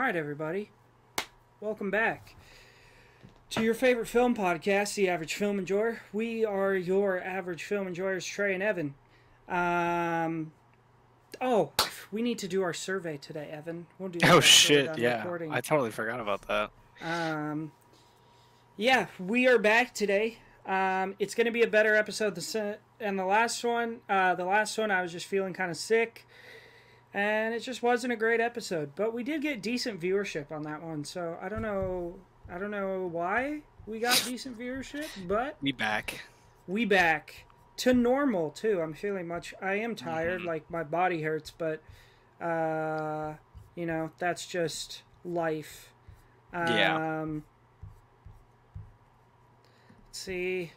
right, everybody. Welcome back to your favorite film podcast, The Average Film Enjoyer. We are your average film enjoyers, Trey and Evan. Oh, we need to do our survey today, Evan. We'll do that Oh after we're shit, done yeah. recording. I totally forgot about that. Yeah, we are back today. It's going to be a better episode than the last one. The last one, I was just feeling kind of sick, and it just wasn't a great episode. But we did get decent viewership on that one, so I don't know why we got decent viewership, but We back. we back to normal too. I am tired, Mhm. like my body hurts, but that's just life. Yeah. Let's see.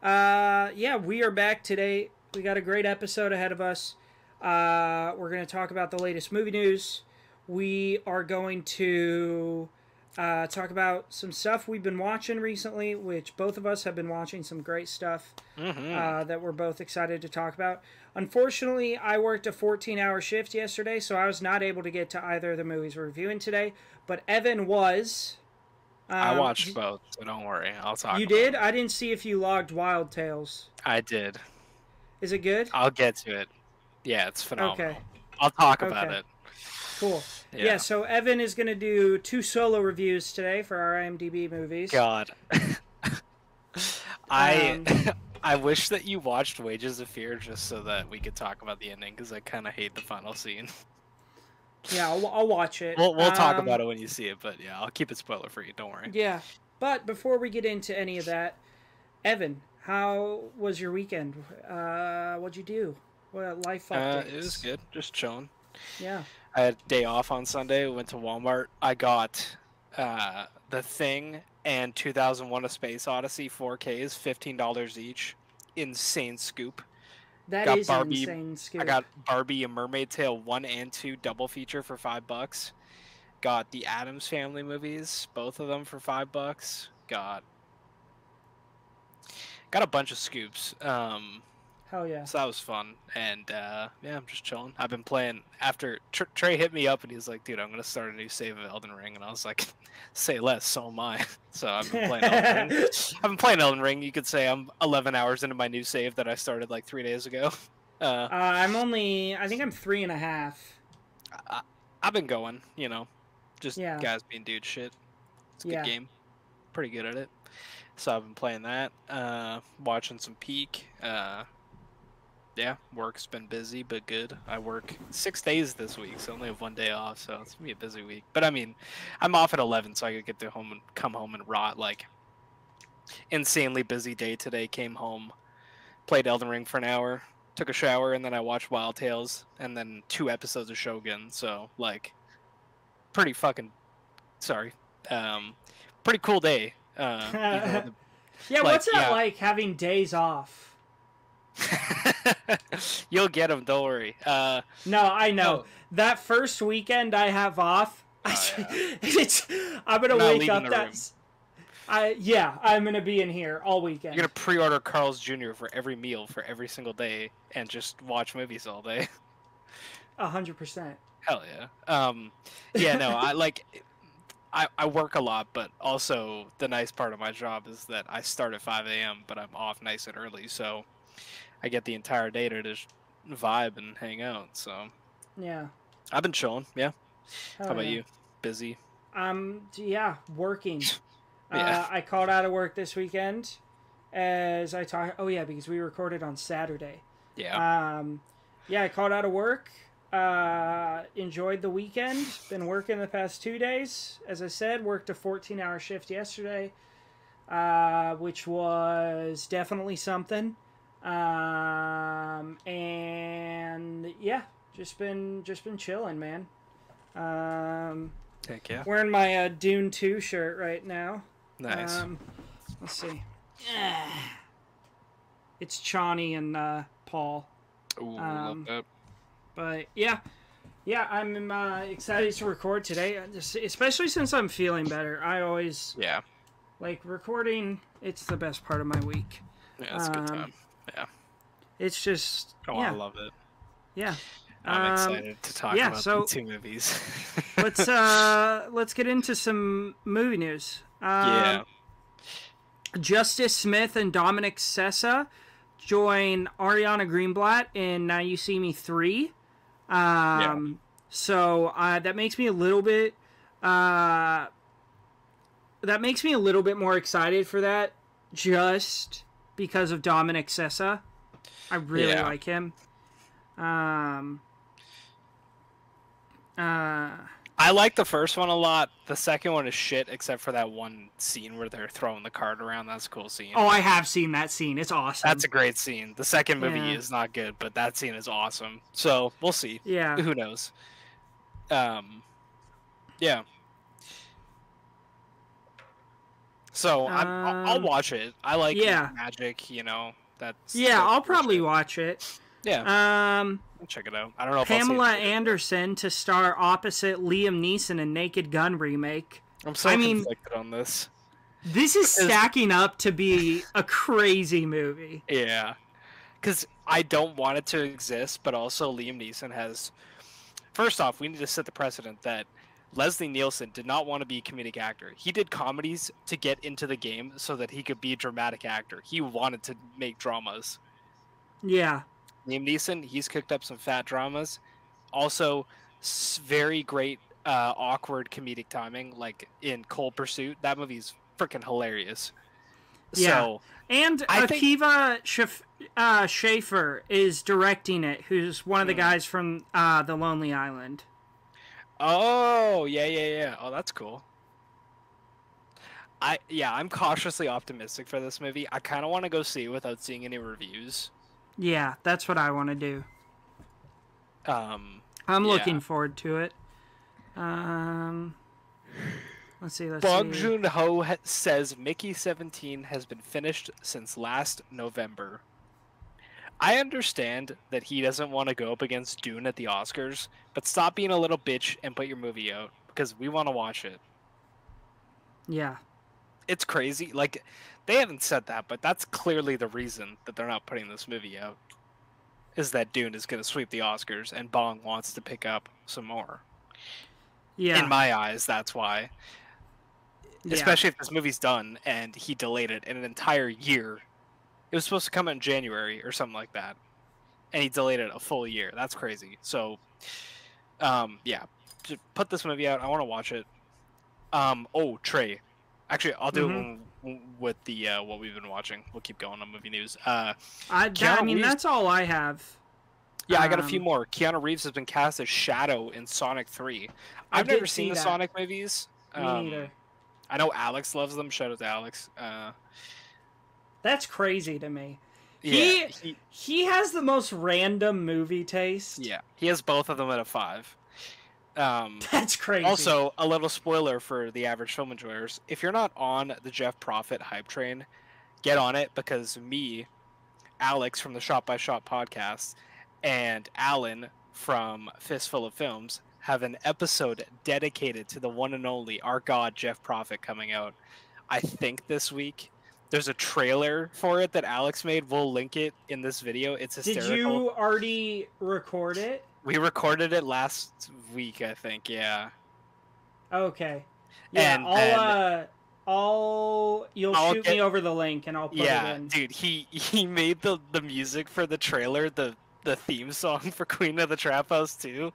Yeah, we are back today. We got a great episode ahead of us. We're going to talk about the latest movie news. We are going to talk about some stuff we've been watching recently, which both of us have been watching some great stuff that we're both excited to talk about. Unfortunately, I worked a 14-hour shift yesterday, so I was not able to get to either of the movies we're reviewing today. But Evan was. I watched both, so don't worry. I'll talk You about did? it. I didn't see if you logged Wild Tales. I did. Is it good? I'll get to it. Yeah, it's phenomenal. Okay. I'll talk about Okay. it. Cool. Yeah. Yeah, so Evan is going to do 2 solo reviews today for our IMDB movies. God. I wish that you watched Wages of Fear just so that we could talk about the ending, because I kind of hate the final scene. Yeah, I'll watch it. We'll talk about it when you see it, but yeah, I'll keep it spoiler free. Don't worry. Yeah, but before we get into any of that, Evan, how was your weekend? What'd you do? What life updates? It was good. Just chilling. Yeah. I had a day off on Sunday. Went to Walmart. I got The Thing and 2001: A Space Odyssey 4Ks, $15 each. Insane scoop. That Got is Barbie- an insane scoop. I got Barbie: A Mermaid Tale 1 and 2 double feature for $5. Got the Addams Family movies, both of them for $5. Got a bunch of scoops. Hell yeah. So that was fun, and yeah, I'm just chilling. I've been playing after Trey hit me up, and he's like, "Dude, I'm gonna start a new save of Elden Ring," and I was like, "Say less, so am I." So I've been playing Elden Ring. I've been playing Elden Ring. You could say I'm 11 hours into my new save that I started like 3 days ago. I think I'm 3.5. I've been going, just Yeah. guys being dude shit. It's a good Yeah. game. Pretty good at it. So I've been playing that, watching some Peak. Yeah, work's been busy, but good. I work 6 days this week, so I only have 1 day off, so it's gonna be a busy week. But I mean, I'm off at 11, so I could get to home and come home and rot. Like, insanely busy day today. Came home, played Elden Ring for an hour, took a shower, and then I watched Wild Tales, and then 2 episodes of Shogun. So like, pretty fucking, sorry, pretty cool day. Yeah, like, what's that yeah. like having days off? You'll get them, don't worry. No, I know. Oh. That first weekend I have off, Oh, I'm gonna Not wake leaving up the that. room. I'm gonna be in here all weekend. You're gonna pre-order Carl's Jr. for every meal for every single day and just watch movies all day. 100%. Hell yeah. Yeah, no, I work a lot, but also the nice part of my job is that I start at 5 a.m., but I'm off nice and early, so I get the entire day to just vibe and hang out. So Yeah. I've been chilling. Yeah. Hell How about yeah. you? Busy? Yeah, working. Yeah. I called out of work this weekend as I talked. Oh yeah, because we recorded on Saturday. Yeah. Yeah, I called out of work. Enjoyed the weekend. Been working the past 2 days. As I said, worked a 14-hour shift yesterday, which was definitely something. And yeah, just been chilling, man. Heck yeah. Wearing my Dune 2 shirt right now. Nice. Let's see. It's Chani and Paul. Ooh, love that. But yeah, I'm excited to record today, especially since I'm feeling better. I always Yeah. like recording. It's the best part of my week. Yeah, it's a good time. Yeah. It's just Oh, yeah, I love it. yeah. I'm excited to talk yeah, about so the two movies. let's get into some movie news. Yeah. Justice Smith and Dominic Sessa join Ariana Greenblatt in Now You See Me 3. Yeah. So that makes me a little bit more excited for that, just because of Dominic Sessa. I really Yeah. like him. I like the first one a lot. The second one is shit, except for that one scene where they're throwing the card around. That's a cool scene. Oh, I have seen that scene. It's awesome. That's a great scene. The second movie Yeah. is not good, but that scene is awesome. So we'll see. Yeah. Who knows? Yeah. So I'll watch it. I like magic. You know. That's I'll probably watch it. Yeah. I'll check it out. I don't know if Pamela I'll see it Anderson to star opposite Liam Neeson in Naked Gun remake. I'm so conflicted on this. This is stacking up to be a crazy movie. Yeah. Because I don't want it to exist, but also Liam Neeson has... First off, we need to set the precedent that Leslie Nielsen did not want to be a comedic actor. He did comedies to get into the game so that he could be a dramatic actor. He wanted to make dramas. Yeah. Liam Neeson, he's cooked up some fat dramas. Also, very great awkward comedic timing, like in Cold Pursuit. That movie's freaking hilarious. Yeah. So, and Akiva Schaffer is directing it, who's one of the guys from The Lonely Island. Oh, yeah. Oh, that's cool. I'm cautiously optimistic for this movie. I kind of want to go see it without seeing any reviews. Yeah, that's what I want to do. I'm looking forward to it. Let's see. Bong Joon-ho says Mickey 17 has been finished since last November. I understand that he doesn't want to go up against Dune at the Oscars, but stop being a little bitch and put your movie out, because we want to watch it. Yeah. It's crazy. Like, they haven't said that, but that's clearly the reason that they're not putting this movie out. Is that Dune is going to sweep the Oscars, and Bong wants to pick up some more. Yeah. In my eyes, that's why. Yeah. Especially if this movie's done, and he delayed it in an entire year. It was supposed to come out in January or something like that. And he delayed it a full year. That's crazy. So, yeah. Just put this movie out. I want to watch it. Trey. Actually, I'll do it with the what we've been watching. We'll keep going on movie news. That's all I have. Yeah, I got a few more. Keanu Reeves has been cast as Shadow in Sonic 3. I've never seen the Sonic movies. Me neither. I know Alex loves them. Shout out to Alex. That's crazy to me. Yeah, he has the most random movie taste. Yeah, he has both of them at a 5. That's crazy. Also, a little spoiler for the average film enjoyers. If you're not on the Jeff Profit hype train, get on it, because me, Alex from the Shot by Shot podcast, and Alan from Fistful of Films have an episode dedicated to the one and only, our god, Jeff Profit, coming out, I think, this week. There's a trailer for it that Alex made. We'll link it in this video. It's hysterical. Did you already record it? We recorded it last week, I think. Yeah. Okay. Yeah, you'll shoot me over the link and I'll put it in. Yeah, dude, he made the music for the trailer, the theme song for Queen of the Trap House too.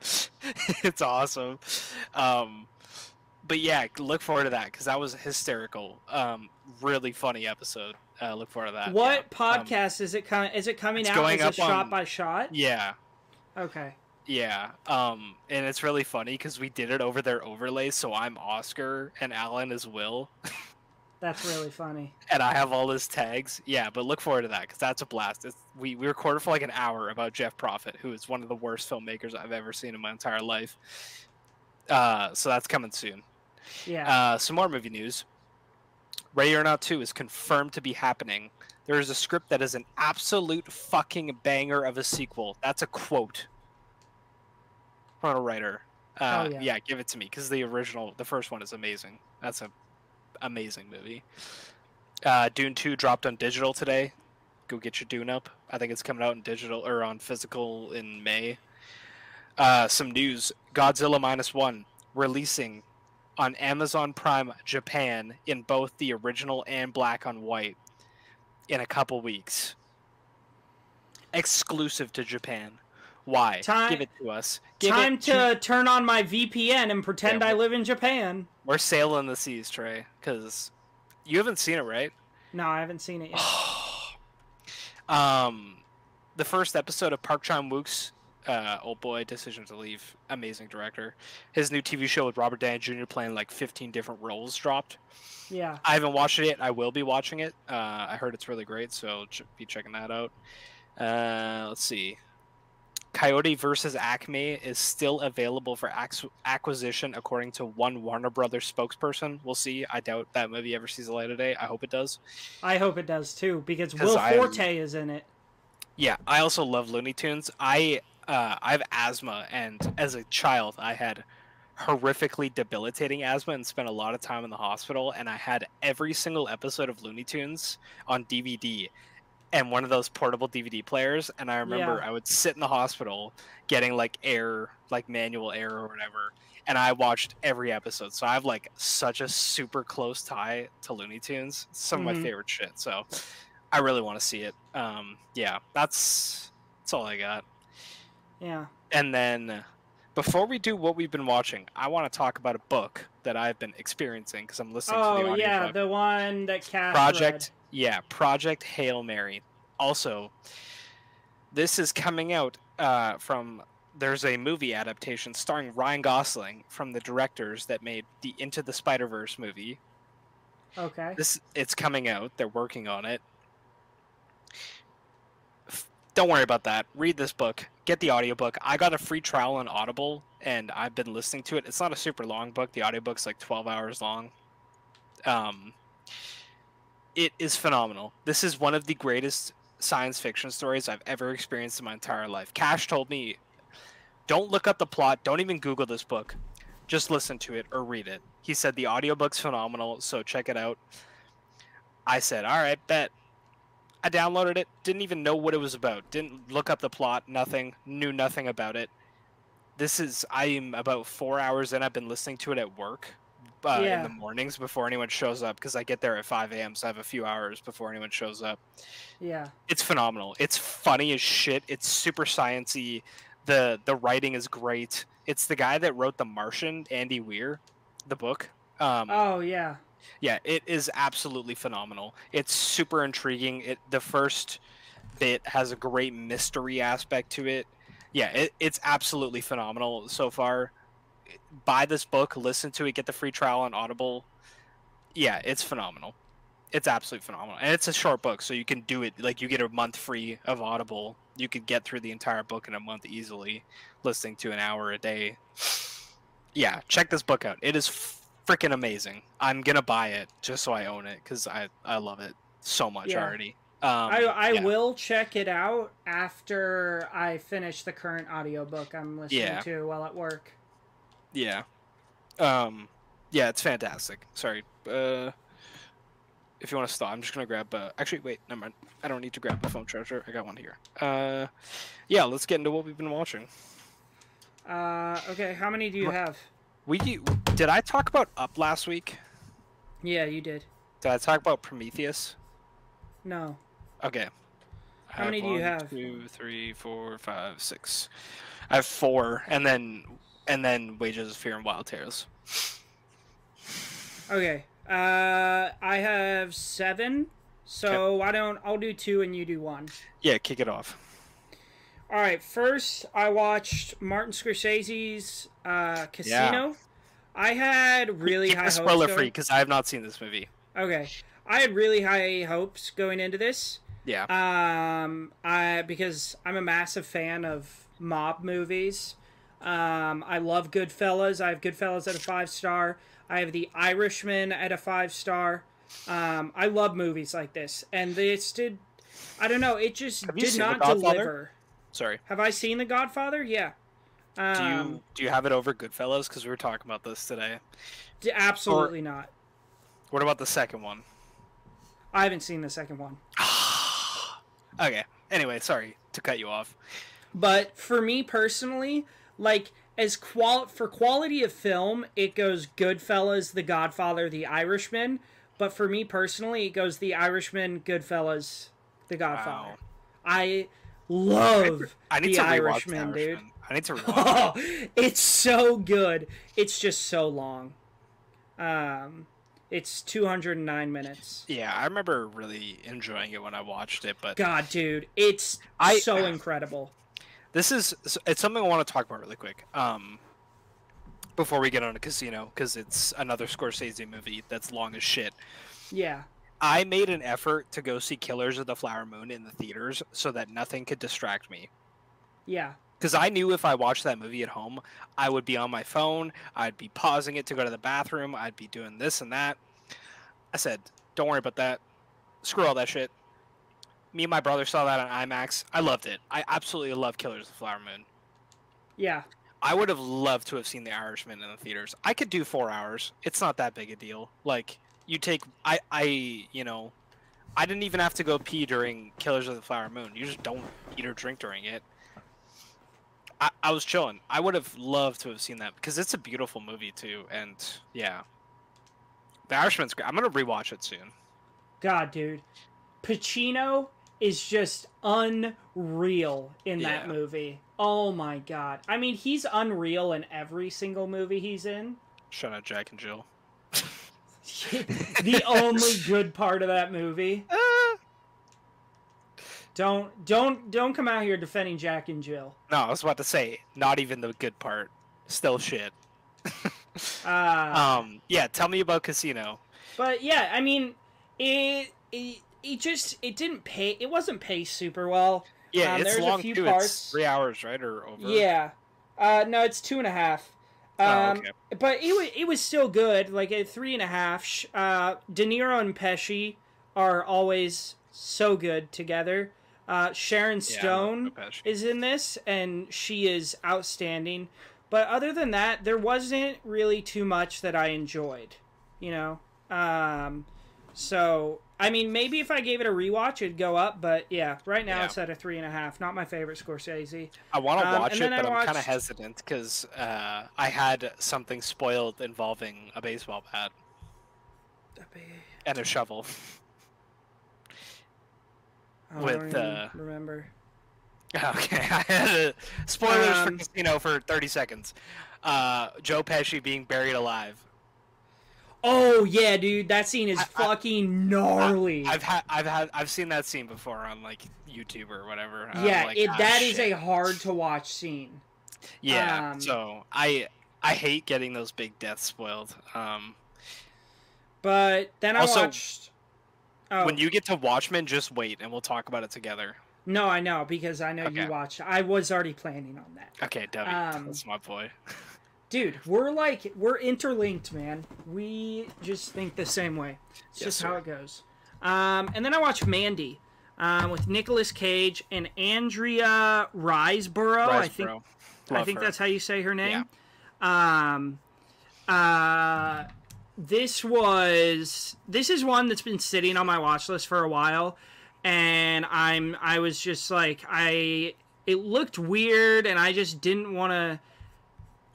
It's awesome. But yeah, look forward to that, because that was hysterical. Really funny episode. Look forward to that. What podcast is it coming? Is it coming out as a shot by shot? Yeah. Okay. Yeah. And it's really funny because we did it over their overlays. So I'm Oscar and Alan is Will. That's really funny. And I have all his tags. Yeah, but look forward to that, because that's a blast. We recorded for like an hour about Jeff Profit, who is one of the worst filmmakers I've ever seen in my entire life. So that's coming soon. Yeah. Some more movie news. Ready or Not 2 is confirmed to be happening. There is a script that is an absolute fucking banger of a sequel. That's a quote from a writer. Yeah, give it to me, because the first one is amazing. That's an amazing movie. Dune 2 dropped on digital today. Go get your Dune up. I think it's coming out in digital or on physical in May. Some news: Godzilla minus one releasing on Amazon Prime Japan in both the original and black on white in a couple weeks. Exclusive to Japan. Why? Time, Give it to us. time to turn on my VPN and pretend I live in Japan. We're sailing the seas, Trey, because you haven't seen it, right? No, I haven't seen it yet. The first episode of Park Chan-wook's Old Boy, Decision to Leave, amazing director. His new TV show with Robert Downey Jr. playing like 15 different roles dropped. Yeah. I haven't watched it yet. I will be watching it. I heard it's really great, so be checking that out. Let's see. Coyote vs. Acme is still available for acquisition, according to one Warner Brothers spokesperson. We'll see. I doubt that movie ever sees the light of day. I hope it does. I hope it does too, because Will Forte is in it. Yeah, I also love Looney Tunes. I have asthma, and as a child, I had horrifically debilitating asthma and spent a lot of time in the hospital. And I had every single episode of Looney Tunes on DVD. And one of those portable DVD players, and I remember I would sit in the hospital getting like air, like manual air or whatever, and I watched every episode. So I have like such a super close tie to Looney Tunes. It's some of my favorite shit. So I really want to see it. Yeah, that's all I got. Yeah. And then before we do what we've been watching, I want to talk about a book that I've been experiencing because I'm listening to the audiobook. Oh yeah, the one that Cass Project. read. Yeah, Project Hail Mary. Also, this is coming out from... There's a movie adaptation starring Ryan Gosling from the directors that made the Into the Spider-Verse movie. Okay. It's coming out. They're working on it. Don't worry about that. Read this book. Get the audiobook. I got a free trial on Audible, and I've been listening to it. It's not a super long book. The audiobook's like 12 hours long. It is phenomenal. This is one of the greatest science fiction stories I've ever experienced in my entire life. Cash told me, don't look up the plot, don't even Google this book. Just listen to it or read it. He said the audiobook's phenomenal, so check it out. I said, all right, bet. I downloaded it, didn't even know what it was about. Didn't look up the plot, nothing, knew nothing about it. I'm about 4 hours in. I've been listening to it at work. In the mornings before anyone shows up, because I get there at 5 a.m. so I have a few hours before anyone shows up. Yeah. It's phenomenal. It's funny as shit. It's super sciencey. The writing is great. It's the guy that wrote The Martian, Andy Weir, the book. Oh yeah. Yeah, it is absolutely phenomenal. It's super intriguing. The first bit has a great mystery aspect to it. Yeah, it's absolutely phenomenal so far. Buy this book, listen to it, get the free trial on Audible. Yeah, it's phenomenal. It's absolutely phenomenal. And it's a short book, so you can do it. Like, you get a month free of Audible. You could get through the entire book in a month easily, listening to an hour a day. Yeah, check this book out. It is freaking amazing. I'm going to buy it just so I own it, because I love it so much already. I will check it out after I finish the current audiobook I'm listening to while at work. Yeah. Yeah, it's fantastic. Sorry. If you want to stop, I'm just going to grab... actually, wait, never mind. I don't need to grab the phone charger. I got one here. Yeah, let's get into what we've been watching. Okay, how many do you have? Did I talk about Up last week? Yeah, you did. Did I talk about Prometheus? No. Okay. How many do you have? 1, 2, 3, 4, 5, 6. I have 4, and then Wages of Fear and Wild Tales. Okay. I have 7. So why don't I'll do 2 and you do 1. Yeah, kick it off. All right. First, I watched Martin Scorsese's Casino. Yeah. I had really high hopes. Spoiler free, because I have not seen this movie. Okay. I had really high hopes going into this. Yeah. Because I'm a massive fan of mob movies. I love Goodfellas. I have Goodfellas at a 5-star. I have The Irishman at a 5-star. I love movies like this, and this did. I don't know. It just did not deliver. Sorry. Have I seen The Godfather? Yeah. Do you have it over Goodfellas? Because we were talking about this today. Absolutely not. What about the second one? I haven't seen the second one. Okay. Anyway, sorry to cut you off. But for me personally, like for quality of film, it goes Goodfellas, The Godfather, The Irishman. But for me personally, it goes The Irishman, Goodfellas, The Godfather. Wow. I love I need The to rewatch Irishman, The dude. Irishman. I need to rewatch Oh, it. it's so good. It's just so long. It's 209 minutes. Yeah, I remember really enjoying it when I watched it, but God, dude, it's so incredible. it's something I want to talk about really quick. Before we get on to Casino, because it's another Scorsese movie that's long as shit. Yeah. I made an effort to go see Killers of the Flower Moon in the theaters so that nothing could distract me. Yeah. Because I knew if I watched that movie at home, I would be on my phone, I'd be pausing it to go to the bathroom, I'd be doing this and that. I said, don't worry about that. Screw all that shit. Me and my brother saw that on IMAX. I loved it. I absolutely love Killers of the Flower Moon. Yeah. I would have loved to have seen The Irishman in the theaters. I could do 4 hours. It's not that big a deal. Like, you take... I didn't even have to go pee during Killers of the Flower Moon. You just don't eat or drink during it. I was chilling. I would have loved to have seen that because it's a beautiful movie too. And yeah, The Irishman's great. I'm gonna rewatch it soon. God, dude, Pacino is just unreal in that movie. Oh my god. I mean, he's unreal in every single movie he's in. Shout out Jack and Jill. The only good part of that movie. Don't come out here defending Jack and Jill. No, I was about to say, not even the good part. Still shit. Yeah, tell me about Casino. But yeah, I mean, it didn't pay. It wasn't paced super well. Yeah, it's there's long a few too. parts. It's 3 hours, right, or over? Yeah. No, it's 2.5. Okay. But it was still good. Like at 3.5. De Niro and Pesci are always so good together. Sharon Stone is in this, and she is outstanding. But other than that, there wasn't really too much that I enjoyed, you know? So, I mean, maybe if I gave it a rewatch, it'd go up. But yeah, right now it's at a 3.5. Not my favorite Scorsese. I want to watch it, but I'm kind of hesitant because I had something spoiled involving a baseball bat and a shovel. I don't even remember. Okay, I had spoilers for Casino for 30 seconds. Joe Pesci being buried alive. Oh yeah, dude, that scene is fucking gnarly. I've seen that scene before on like YouTube or whatever. Yeah, like, that is a hard to watch scene. Yeah, so I hate getting those big deaths spoiled. But then I watched. Oh. When you get to Watchmen, just wait, and we'll talk about it together. No, I know, because I know you watched. I was already planning on that. Okay, Debbie, that's my boy. Dude, we're interlinked, man. We just think the same way. It's just how it goes. And then I watched Mandy, with Nicolas Cage and Andrea Riseborough. I think that's how you say her name. Yeah. This is one that's been sitting on my watch list for a while, and I was just like, it looked weird, and I just didn't want to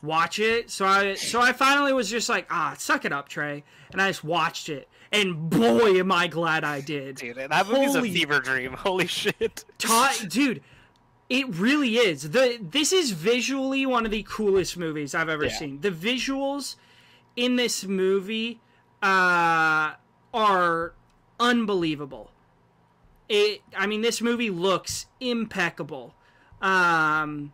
watch it. So I finally was just like, suck it up, Trey, and I just watched it, and boy, am I glad I did. Dude, that movie's a fever dream. Holy shit, dude. It really is. This is visually one of the coolest movies I've ever seen. The visuals in this movie are unbelievable. I mean, this movie looks impeccable. But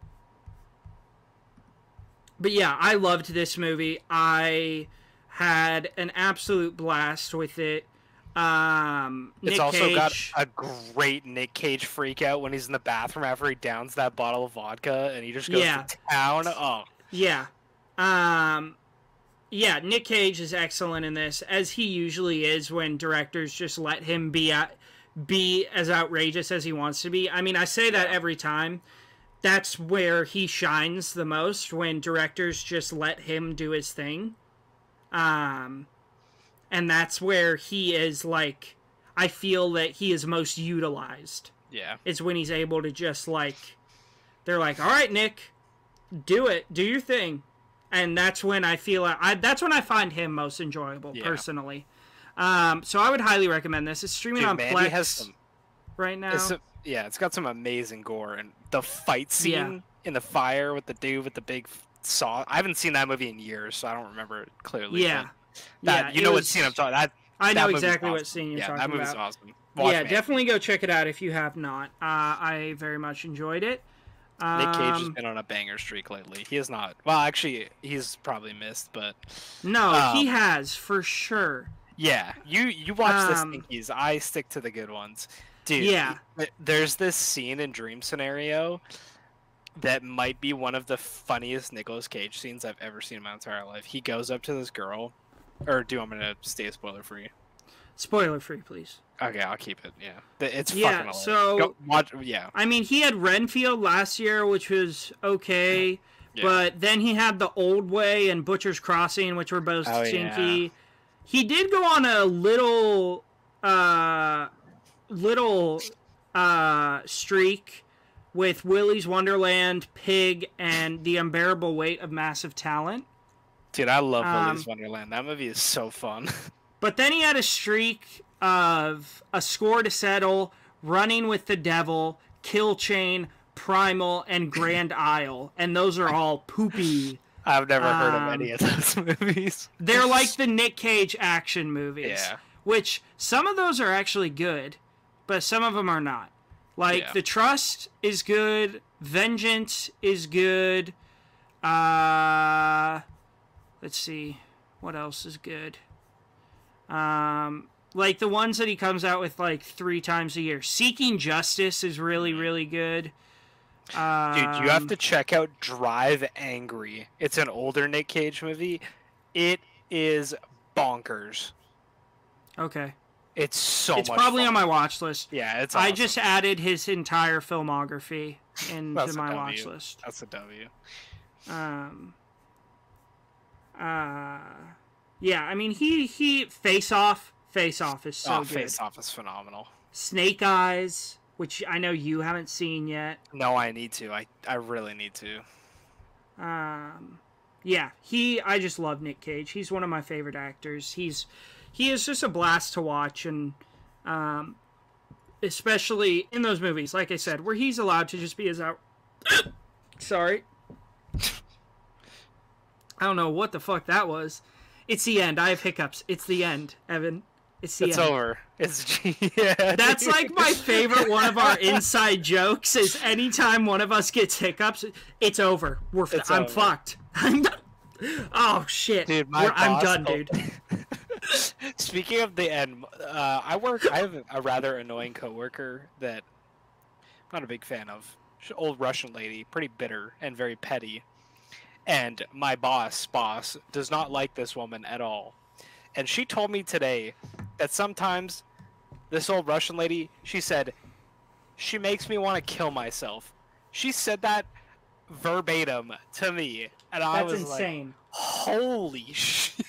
yeah, I loved this movie. I had an absolute blast with it. It's also got a great Nick Cage freak out when he's in the bathroom after he downs that bottle of vodka and he just goes to town. Oh. Yeah. Yeah, Nick Cage is excellent in this, as he usually is when directors just let him be as outrageous as he wants to be. I mean, I say that every time. That's where he shines the most, when directors just let him do his thing. And that's where he is, like, I feel that he is most utilized. Yeah. It's when he's able to just, like, they're like, all right, Nick, do it. Do your thing. And that's when I feel that's when I find him most enjoyable, personally. So I would highly recommend this. It's streaming on Plex right now. It's got some amazing gore, and the fight scene in the fire with the dude with the big saw. I haven't seen that movie in years, so I don't remember it clearly. You know what scene I'm talking. I know exactly what scene you're talking about. Yeah, that movie's awesome. Definitely go check it out if you have not. I very much enjoyed it. Nick Cage has been on a banger streak lately. He is not. Well, actually, he's probably missed, but no, he has for sure. Yeah, you watch the stinkies. I stick to the good ones, dude. Yeah, there's this scene in Dream Scenario that might be one of the funniest Nicolas Cage scenes I've ever seen in my entire life. He goes up to this girl, or do you want me to stay spoiler free? Spoiler free, please. Okay, I'll keep it. Yeah, it's fucking hilarious. So watch. Yeah, I mean, he had Renfield last year, which was okay, but then he had The Old Way and Butcher's Crossing, which were both stinky. Yeah. He did go on a little streak with Willy's Wonderland, Pig, and The Unbearable Weight of Massive Talent. Dude, I love Willy's Wonderland. That movie is so fun. But then he had a streak of A Score to Settle, Running with the Devil, Kill Chain, Primal, and Grand Isle. And those are all poopy. I've never heard of any of those movies. They're like the Nick Cage action movies. Yeah. Which, some of those are actually good, but some of them are not. Like, The Trust is good. Vengeance is good. Let's see. What else is good? Like the ones that he comes out with like 3 times a year. Seeking Justice is really, really good. Dude, you have to check out Drive Angry. It's an older Nick Cage movie. It is bonkers. Okay. It's probably on my watch list. Yeah, it's awesome. I just added his entire filmography into my watch list. That's a W. Yeah, I mean, he Face Off is so good. Face Off is phenomenal. Snake Eyes, which I know you haven't seen yet. No, I need to. I really need to. Yeah, I just love Nick Cage. He's one of my favorite actors. He is just a blast to watch, and especially in those movies, like I said, where he's allowed to just be his out. Sorry. I don't know what the fuck that was. It's the end. I have hiccups. It's the end, Evan. It's end. Over. That's like my favorite one of our inside jokes is anytime one of us gets hiccups, it's over. I'm fucked. I'm done. Oh shit. Dude, I'm done, dude. Speaking of the end, I have a rather annoying coworker that I'm not a big fan of. She's an old Russian lady, pretty bitter and very petty. And my boss, does not like this woman at all. And she told me today that sometimes this old Russian lady, she said, she makes me want to kill myself. She said that verbatim to me. And I was insane. Like, holy shit.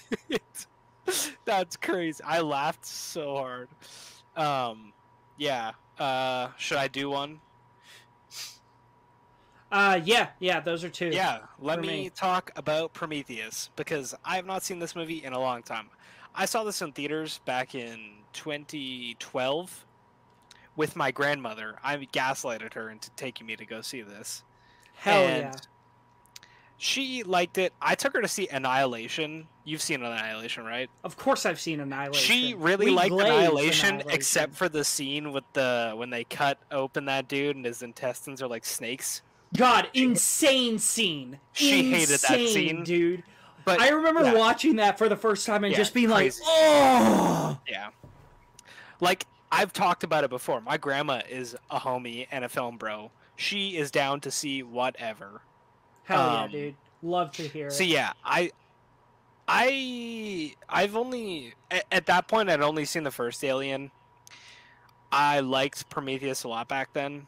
That's crazy. I laughed so hard. Should I do one? Yeah, those are 2. Yeah, let me talk about Prometheus, because I have not seen this movie in a long time. I saw this in theaters back in 2012 with my grandmother. I gaslighted her into taking me to go see this. Hell yeah. She liked it. I took her to see Annihilation. You've seen Annihilation, right? Of course I've seen Annihilation. She really liked Annihilation, except for the scene with when they cut open that dude and his intestines are like snakes. God, insane scene. She hated that scene, dude. But I remember watching that for the first time and just being crazy. Like, oh! Yeah. Like, I've talked about it before. My grandma is a homie and a film bro. She is down to see whatever. Hell yeah, dude. Love to hear it. So yeah, I've only at that point I'd only seen the first Alien. I liked Prometheus a lot back then.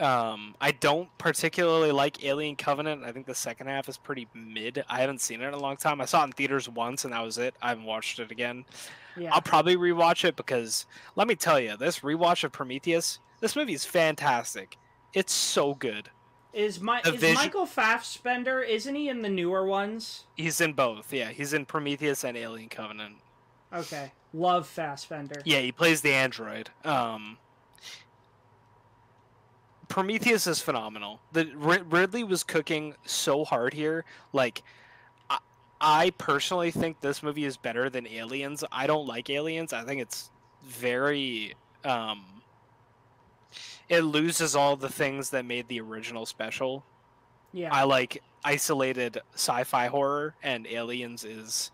I don't particularly like Alien Covenant. I think the second half is pretty mid. I haven't seen it in a long time. I saw it in theaters once and that was it. I haven't watched it again. Yeah. I'll probably rewatch it because let me tell you, this rewatch of Prometheus, this movie is fantastic. It's so good. Is Michael Fassbender? Isn't he in the newer ones? He's in both. Yeah, he's in Prometheus and Alien Covenant. Okay, love Fassbender. Yeah, he plays the android. Prometheus is phenomenal. Ridley was cooking so hard here. Like, I personally think this movie is better than Aliens. I don't like Aliens. I think it's very it loses all the things that made the original special. Yeah. I like isolated sci-fi horror, and Aliens is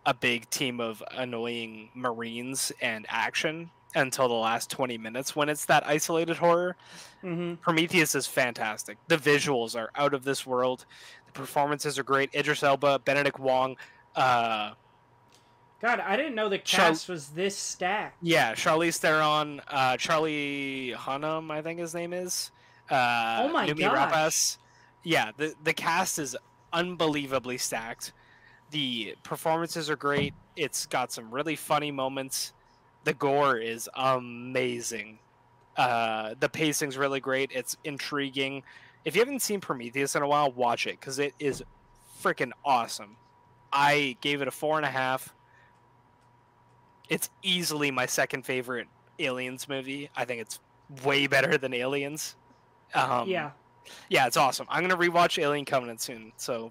a big team of annoying Marines and action until the last 20 minutes when it's that isolated horror. Mm-hmm. Prometheus is fantastic. The visuals are out of this world. The performances are great. Idris Elba, Benedict Wong. God, I didn't know the cast was this stacked. Yeah, Charlize Theron, Charlie Hunnam, I think his name is. Oh my Noomi gosh. Rapace. Yeah, the cast is unbelievably stacked. The performances are great. It's got some really funny moments. The gore is amazing. The pacing's really great. It's intriguing. If you haven't seen Prometheus in a while, watch it, because it is freaking awesome. I gave it a 4.5. It's easily my second favorite Aliens movie. I think it's way better than Aliens. Yeah, it's awesome. I'm gonna rewatch Alien Covenant soon, so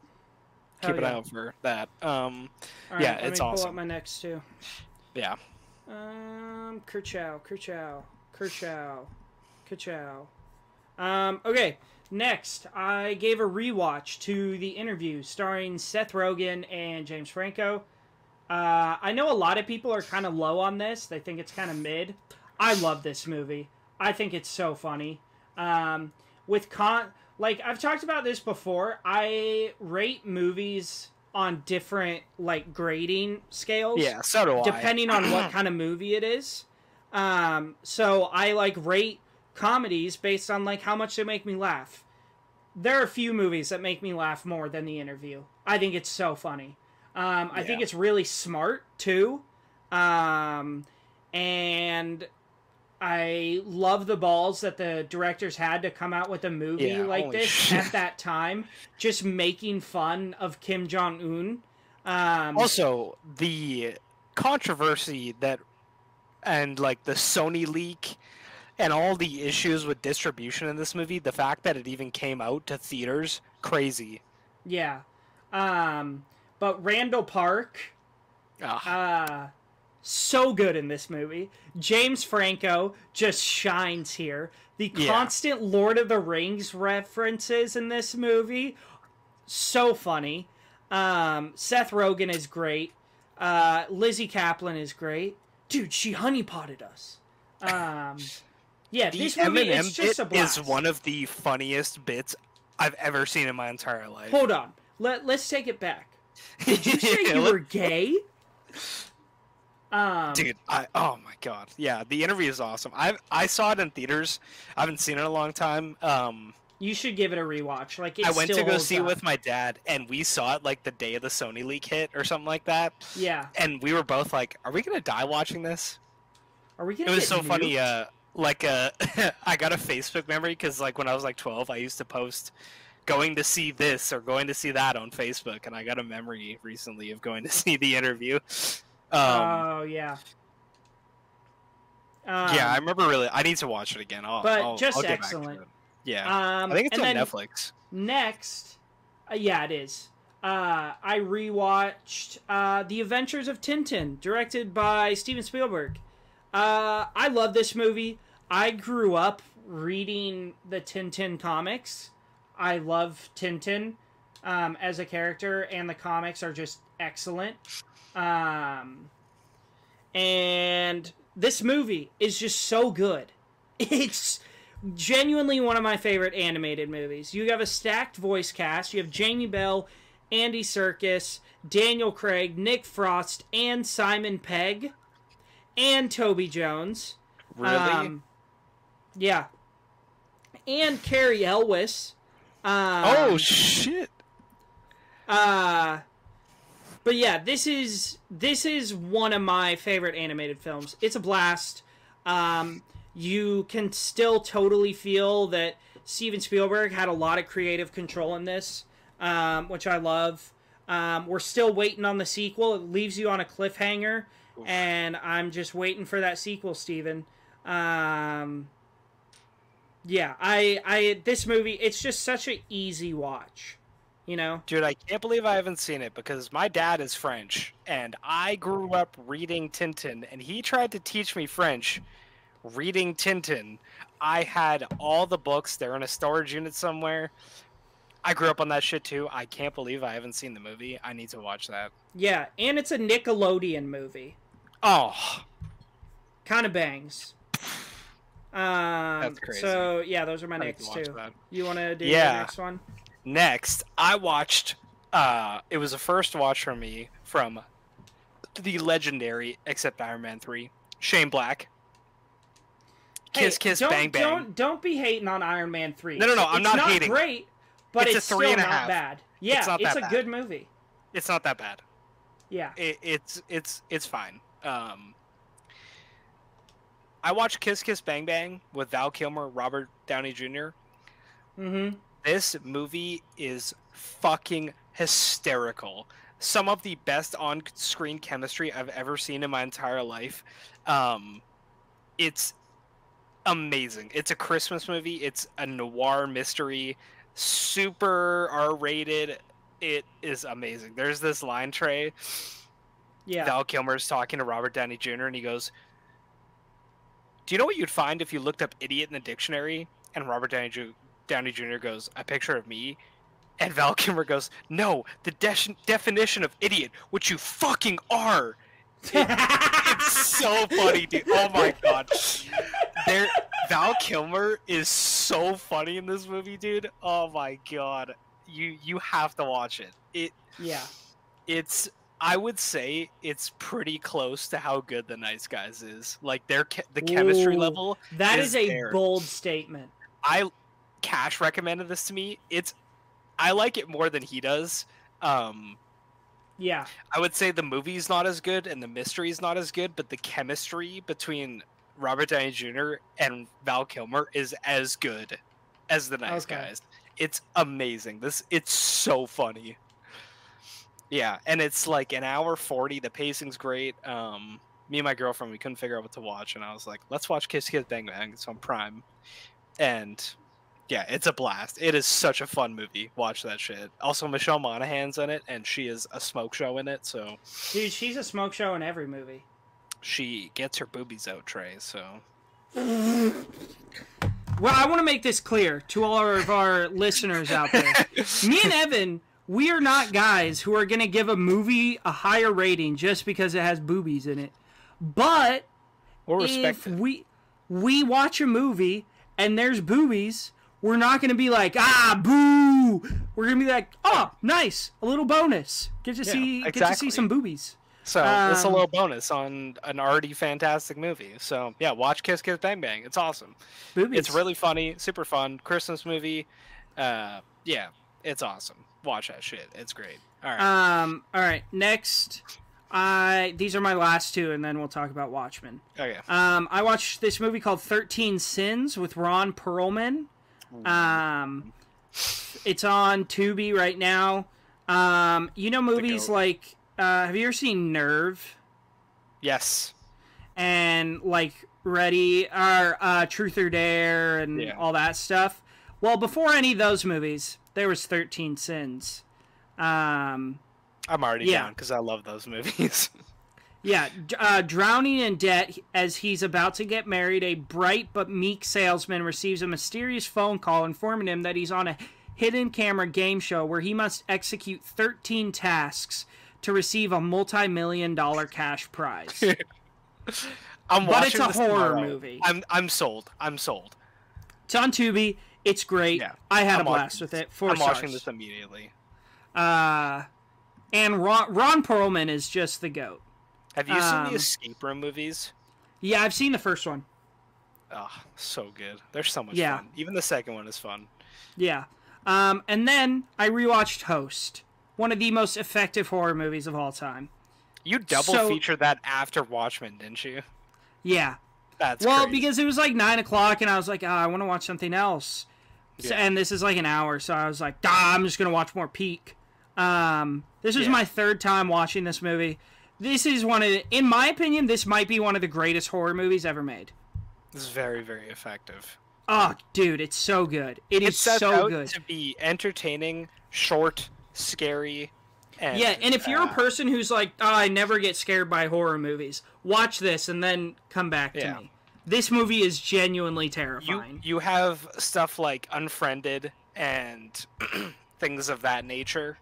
keep an eye out for that. All right, it's pull awesome. up my next two. Yeah. Kerchow. Okay, next, I gave a rewatch to The Interview, starring Seth Rogen and James Franco. I know a lot of people are kind of low on this. They think it's kind of mid. I love this movie. I think it's so funny. Like, I've talked about this before. I rate movies on different, like, grading scales. Yeah, so do I. Depending on what kind of movie it is. So I, like, rate comedies based on, like, how much they make me laugh. There are a few movies that make me laugh more than The Interview. I think it's so funny. I think it's really smart, too. And I love the balls that the directors had to come out with a movie like this at that time. Just making fun of Kim Jong-un. Also, the controversy and, like, the Sony leak and all the issues with distribution in this movie, the fact that it even came out to theaters, crazy. Yeah. But Randall Park, so good in this movie. James Franco just shines here. The constant Lord of the Rings references in this movie, so funny. Seth Rogen is great. Lizzie Kaplan is great. Dude, she honeypotted us. This movie is just a blast. Is one of the funniest bits I've ever seen in my entire life. Hold on. Let's take it back. Did you say you were gay? Dude, oh my god. Yeah, The Interview is awesome. I saw it in theaters. I haven't seen it in a long time. You should give it a rewatch. Like, I went to go see it with my dad, and we saw it like the day of the Sony leak hit or something like that. Yeah. And we were both like, "Are we gonna die watching this?" Are we gonna? It was so nuked? funny. I got a Facebook memory because, like, when I was like 12, I used to post going to see this or going to see that on Facebook, and I got a memory recently of going to see The Interview. Oh yeah. Yeah, I remember really. I need to watch it again. I'll get excellent. Back to it. Yeah, I think it's on Netflix. Next, yeah, it is. I rewatched The Adventures of Tintin, directed by Steven Spielberg. I love this movie. I grew up reading the Tintin comics. I love Tintin as a character, and the comics are just excellent. And this movie is just so good. It's genuinely one of my favorite animated movies. You have a stacked voice cast. You have Jamie Bell, Andy Serkis, Daniel Craig, Nick Frost, and Simon Pegg, and Toby Jones. Really? Yeah. And Carrie Elwes. Oh shit. But yeah, this is one of my favorite animated films. It's a blast. you can still totally feel that Steven Spielberg had a lot of creative control in this, which I love. We're still waiting on the sequel. It leaves you on a cliffhanger, and I'm just waiting for that sequel, Steven. Yeah, this movie, it's just such an easy watch, you know? Dude, I can't believe I haven't seen it because my dad is French, and I grew up reading Tintin, and he tried to teach me French reading Tintin. I had all the books. They're in a storage unit somewhere. I grew up on that shit too. I can't believe I haven't seen the movie. I need to watch that. Yeah, and it's a Nickelodeon movie. Oh. Kind of bangs. That's crazy. So, yeah, those are my next two. That. You want to do the next one? Next, I watched, it was a first watch for me from the legendary, except Iron Man 3, Shane Black. Kiss, Kiss, Bang, Bang. Don't be hating on Iron Man 3. No, I'm not hating. It's not great, but it's still not bad. Yeah, it's a good movie. It's not that bad. Yeah. It's fine. I watched Kiss Kiss Bang Bang with Val Kilmer, Robert Downey Jr. Mm-hmm. This movie is fucking hysterical. Some of the best on-screen chemistry I've ever seen in my entire life. It's amazing. It's a Christmas movie. It's a noir mystery. Super R-rated. It is amazing. There's this line, Trey. Yeah. Val Kilmer's talking to Robert Downey Jr. and he goes, "Do you know what you'd find if you looked up idiot in the dictionary?" And Robert Downey Jr. goes, "A picture of me?" And Val Kilmer goes, "No, the definition of idiot, which you fucking are." It's so funny, dude. Oh my god. Val Kilmer is so funny in this movie, dude. Oh my god. You have to watch it. It's I would say it's pretty close to how good The Nice Guys is. Like the chemistry level. That is a bold statement. Cash recommended this to me. I like it more than he does. Yeah. I would say the movie's not as good and the mystery's not as good, but the chemistry between Robert Downey Jr. and Val Kilmer is as good as The Nice Guys. It's amazing. It's so funny. Yeah, and it's like an hour 40. The pacing's great. Me and my girlfriend, we couldn't figure out what to watch, and I was like, let's watch Kiss Kiss Bang Bang. It's on Prime. And yeah, it's a blast. It is such a fun movie. Watch that shit. Also, Michelle Monaghan's in it, and she is a smoke show in it, so... Dude, she's a smoke show in every movie. She gets her boobies out, Trey, so... Well, I want to make this clear to all of our listeners out there. Me and Evan... We are not guys who are going to give a movie a higher rating just because it has boobies in it. But if we watch a movie and there's boobies, we're not going to be like, boo. We're going to be like, oh, nice, a little bonus. Get to see some boobies. So it's a little bonus on an already fantastic movie. So yeah, watch Kiss Kiss Bang Bang. It's awesome. Boobies. It's really funny, super fun, Christmas movie. Yeah, it's awesome. Watch that shit. It's great. All right. All right. Next, these are my last two, and then we'll talk about Watchmen. Okay. I watched this movie called 13 Sins with Ron Perlman. It's on Tubi right now. You know movies like, have you ever seen Nerve? Yes. And like Ready or Truth or Dare and all that stuff. Well, before any of those movies, there was 13 Sins. I'm already down because I love those movies. Yeah, drowning in debt as he's about to get married, a bright but meek salesman receives a mysterious phone call informing him that he's on a hidden camera game show where he must execute 13 tasks to receive a multi-million-dollar cash prize. But it's a horror movie. I'm sold. It's on Tubi. It's great. Yeah, I had a blast with it. 4 stars. I'm watching this immediately. And Ron Perlman is just the GOAT. Have you seen the escape room movies? Yeah, I've seen the first one. Oh, so good. They're so much fun. Even the second one is fun. Yeah. And then I rewatched Host, one of the most effective horror movies of all time. You double featured that after Watchmen, didn't you? Yeah. That's well, crazy. because it was like 9 o'clock, and I was like, I want to watch something else. So, Yeah. and this is like an hour, so I was like, I'm just gonna watch more Peak. This is my third time watching this movie. This is in my opinion, this might be one of the greatest horror movies ever made. This is very, very effective. Oh, dude, it's so good. It sets so out good to be entertaining, short, scary, and yeah. And if you're a person who's like, I never get scared by horror movies, watch this and then come back to me. This movie is genuinely terrifying. You have stuff like Unfriended and things of that nature.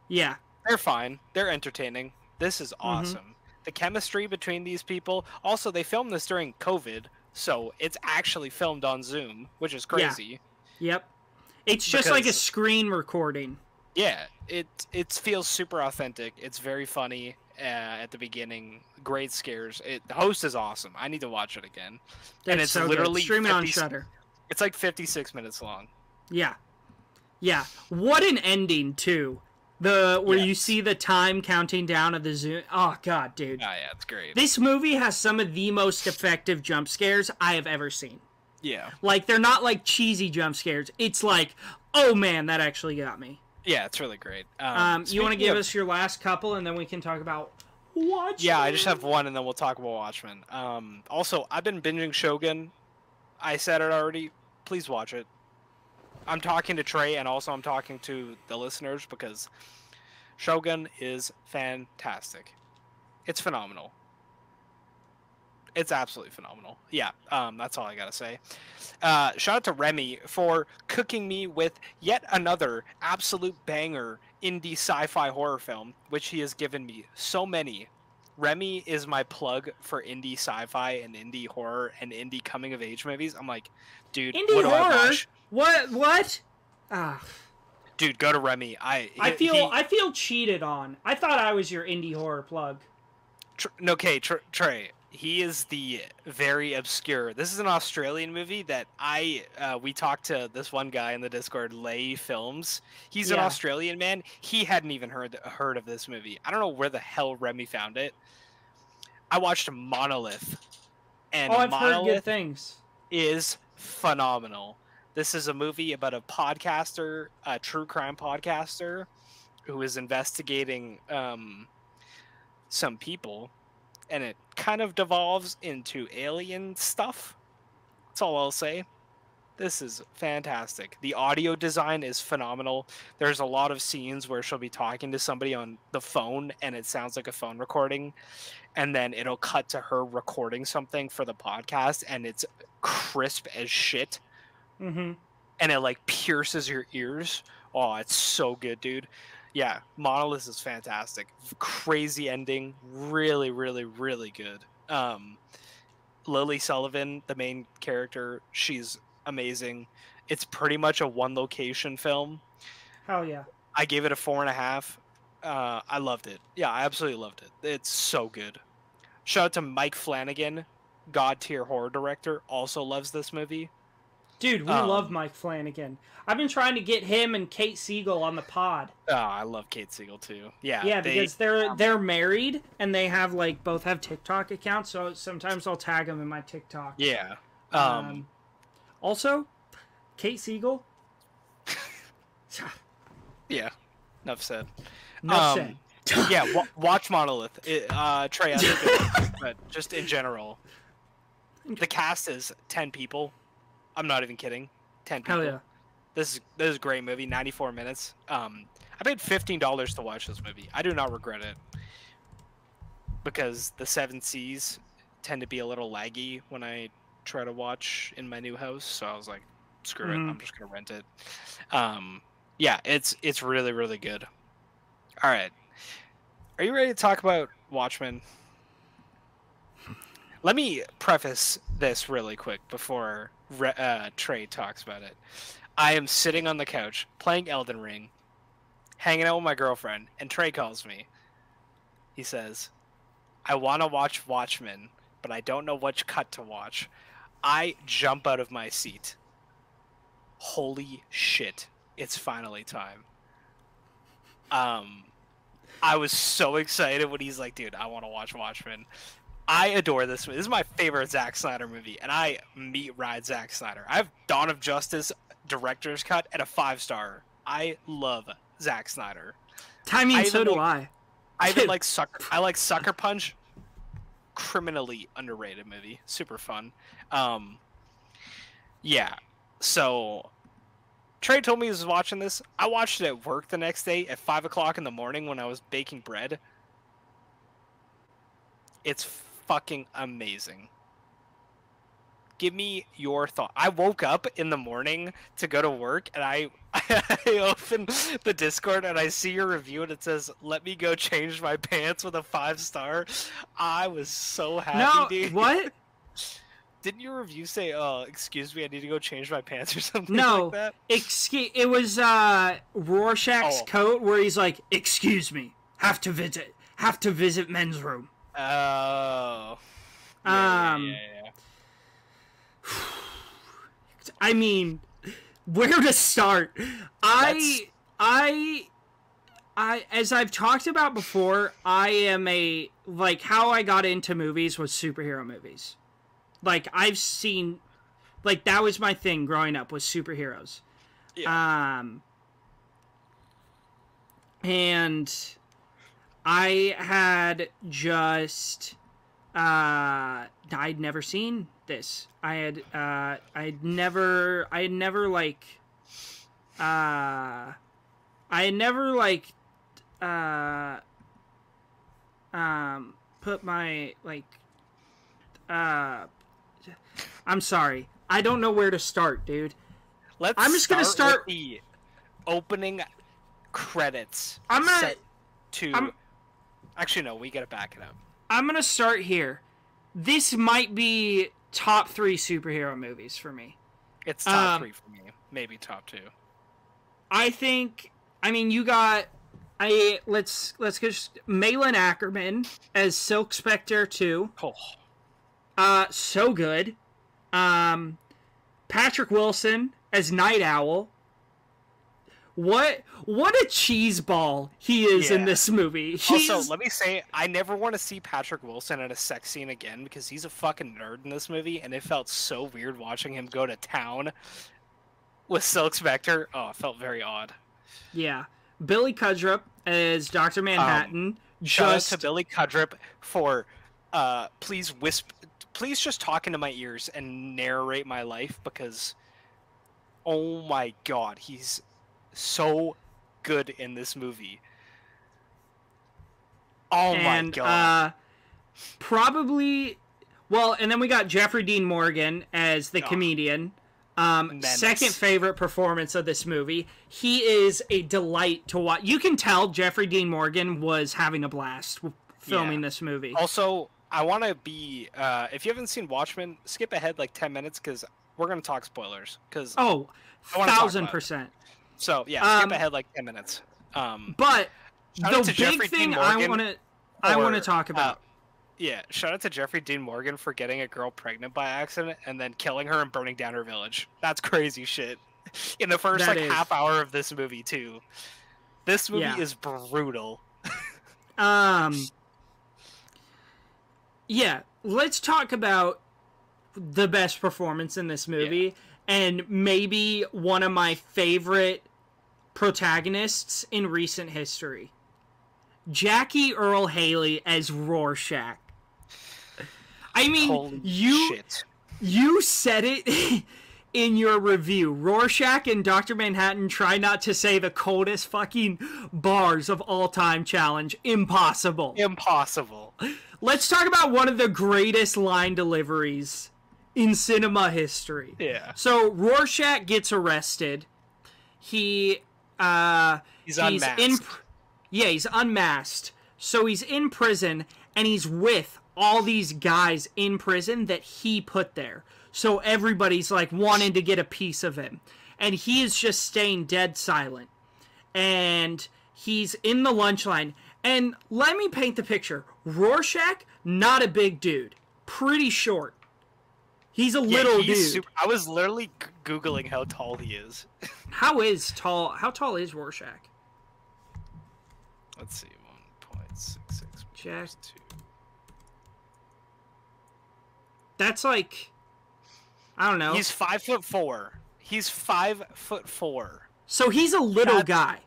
Yeah. They're fine. They're entertaining. This is awesome. Mm-hmm. The chemistry between these people. Also, they filmed this during COVID, so it's actually filmed on Zoom, which is crazy. Yeah. Yep. It's just like a screen recording. Yeah. It feels super authentic. It's very funny at the beginning. Great scares. The host is awesome. I need to watch it again. And it's so literally streaming on Shudder. It's like 56 minutes long. Yeah. Yeah. What an ending too. Where you see the time counting down of the Zoom. Oh god, dude. Oh yeah, it's great. This movie has some of the most effective jump scares I have ever seen. Yeah. Like they're not like cheesy jump scares. It's like, oh man, that actually got me. Yeah, it's really great. You want to give us your last couple, and then we can talk about Watchmen? Yeah, I just have one, and then we'll talk about Watchmen. Also, I've been binging Shogun. I said it already. Please watch it. I'm talking to Trey, and also I'm talking to the listeners, because Shogun is fantastic. It's phenomenal. It's absolutely phenomenal. Yeah, that's all I gotta say. Shout out to Remy for cooking me with yet another absolute banger indie sci-fi horror film, which he has given me so many. Remy is my plug for indie sci-fi and indie horror and indie coming-of-age movies. I'm like, dude, indie what horror? do I watch? What? Ah. Dude, go to Remy. I feel cheated on. I thought I was your indie horror plug. Trey. He is the very obscure. This is an Australian movie that we talked to this one guy in the Discord, Lay Films. He's an Australian man. He hadn't even heard of this movie. I don't know where the hell Remy found it. I watched Monolith, and I've Monolith heard good things. Is phenomenal. This is a movie about a podcaster, a true crime podcaster, who is investigating some people. And it kind of devolves into alien stuff. That's all I'll say. This is fantastic. The audio design is phenomenal. There's a lot of scenes where she'll be talking to somebody on the phone and it sounds like a phone recording. And then it'll cut to her recording something for the podcast and it's crisp as shit. Mm-hmm. And it like pierces your ears. Oh, it's so good, dude. Yeah, Monolith is fantastic. Crazy ending. Really, really, really good. Lily Sullivan, the main character, she's amazing. It's pretty much a one-location film. Hell yeah. I gave it a 4.5. I loved it. Yeah, I absolutely loved it. It's so good. Shout out to Mike Flanagan, God-tier horror director, also loves this movie. Dude, we love Mike Flanagan. I've been trying to get him and Kate Siegel on the pod. Oh, I love Kate Siegel too. Yeah. Yeah, because they're married and they have both have TikTok accounts, so sometimes I'll tag them in my TikTok. Yeah. Also, Kate Siegel. Yeah. Enough said. Enough said. Yeah, watch Monolith. Trey, I think but just in general. The cast is 10 people. I'm not even kidding. 10 people. Hell yeah. This is a great movie. 94 minutes. I paid $15 to watch this movie. I do not regret it. Because the 7 Cs tend to be a little laggy when I try to watch in my new house. So I was like, screw it. I'm just going to rent it. Yeah, it's really, really good. All right. Are you ready to talk about Watchmen? Let me preface this really quick before Trey talks about it. I am sitting on the couch playing Elden Ring, hanging out with my girlfriend, and Trey calls me. He says, I want to watch Watchmen, but I don't know which cut to watch. I jump out of my seat. Holy shit, it's finally time. I was so excited when he's like, dude, I want to watch Watchmen. I adore this movie. This is my favorite Zack Snyder movie, and I meat ride Zack Snyder. I have Dawn of Justice director's cut at a 5-star. I love Zack Snyder. I mean, so do I. I even like Sucker Punch. Criminally underrated movie. Super fun. Yeah. So Trey told me he was watching this. I watched it at work the next day at 5 o'clock in the morning when I was baking bread. It's fucking amazing. Give me your thought. I woke up in the morning to go to work, and I open the Discord, and I see your review, and it says, "Let me go change my pants" with a 5-star. I was so happy, dude. What? Didn't your review say, excuse me, I need to go change my pants or something No, like that? it was Rorschach's coat where he's like, "Excuse me, have to visit men's room." Oh. Yeah. I mean, where to start? I as I've talked about before, I am how I got into movies was superhero movies. Like, I've seen, like, that was my thing growing up, was superheroes. Yeah. And I had just, I'd never seen this. I had never put my, I'm sorry. I don't know where to start, dude. I'm just gonna start with the opening credits. Actually, no, we gotta back it up. I'm gonna start here. This might be top 3 superhero movies for me. It's top 3 for me. Maybe top 2. You got let's go. Malin Ackerman as Silk Spectre 2. Oh. So good. Patrick Wilson as Night Owl. What a cheeseball he is in this movie. Also, let me say, I never want to see Patrick Wilson in a sex scene again because he's a fucking nerd in this movie, and it felt so weird watching him go to town with Silk Spectre. Oh, it felt very odd. Yeah. Billy Cudrup as Dr. Manhattan. Shout out to Billy Cudrup for please just talk into my ears and narrate my life, because oh my god, he's so good in this movie. Oh my god. Probably, well, and then we got Jeffrey Dean Morgan as the comedian. Second favorite performance of this movie. He is a delight to watch. You can tell Jeffrey Dean Morgan was having a blast filming this movie. Also, I want to be, if you haven't seen Watchmen, skip ahead like 10 minutes because we're going to talk spoilers. 1,000%. So, yeah, skip ahead like 10 minutes. But the big thing I want to talk about. Shout out to Jeffrey Dean Morgan for getting a girl pregnant by accident and then killing her and burning down her village. That's crazy shit. In the first half hour of this movie, too. This movie is brutal. Yeah, let's talk about the best performance in this movie, and maybe one of my favorite protagonists in recent history. Jackie Earle Haley as Rorschach. I mean, holy shit. You said it in your review. Rorschach and Dr. Manhattan try not to say the coldest fucking bars of all time challenge. Impossible. Let's talk about one of the greatest line deliveries in cinema history. Yeah. So Rorschach gets arrested. He's unmasked. He's unmasked. So he's in prison, and he's with all these guys in prison that he put there. So everybody's like wanting to get a piece of him. And he is just staying dead silent. And he's in the lunch line. And let me paint the picture. Rorschach, not a big dude. Pretty short. He's a little dude. I was literally Googling how tall he is. How tall is Rorschach? Let's see, 1.66 Jack. 2. That's like, I don't know. He's 5'4". He's 5'4". So he's a little guy.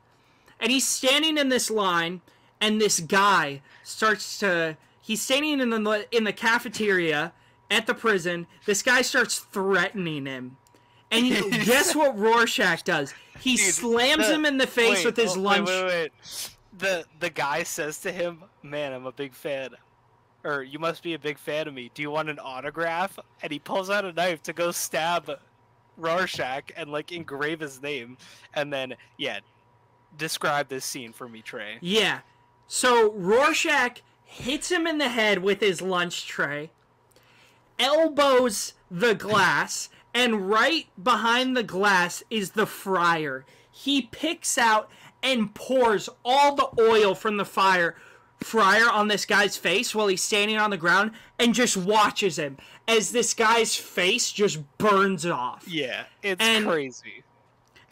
And he's standing in this line, and this guy starts to... He's standing in the cafeteria at the prison. This guy starts threatening him. And guess what Rorschach does? He slams him in the face with his lunch... Wait. The guy says to him, "Man, I'm a big fan. Or, you must be a big fan of me. Do you want an autograph?" And he pulls out a knife to go stab Rorschach and, like, engrave his name. And then, yeah, describe this scene for me, Trey. Yeah. So Rorschach hits him in the head with his lunch tray, elbows the glass, and right behind the glass is the fryer. He picks out and pours all the oil from the fryer on this guy's face while he's standing on the ground and just watches him as this guy's face just burns off. Yeah, it's crazy.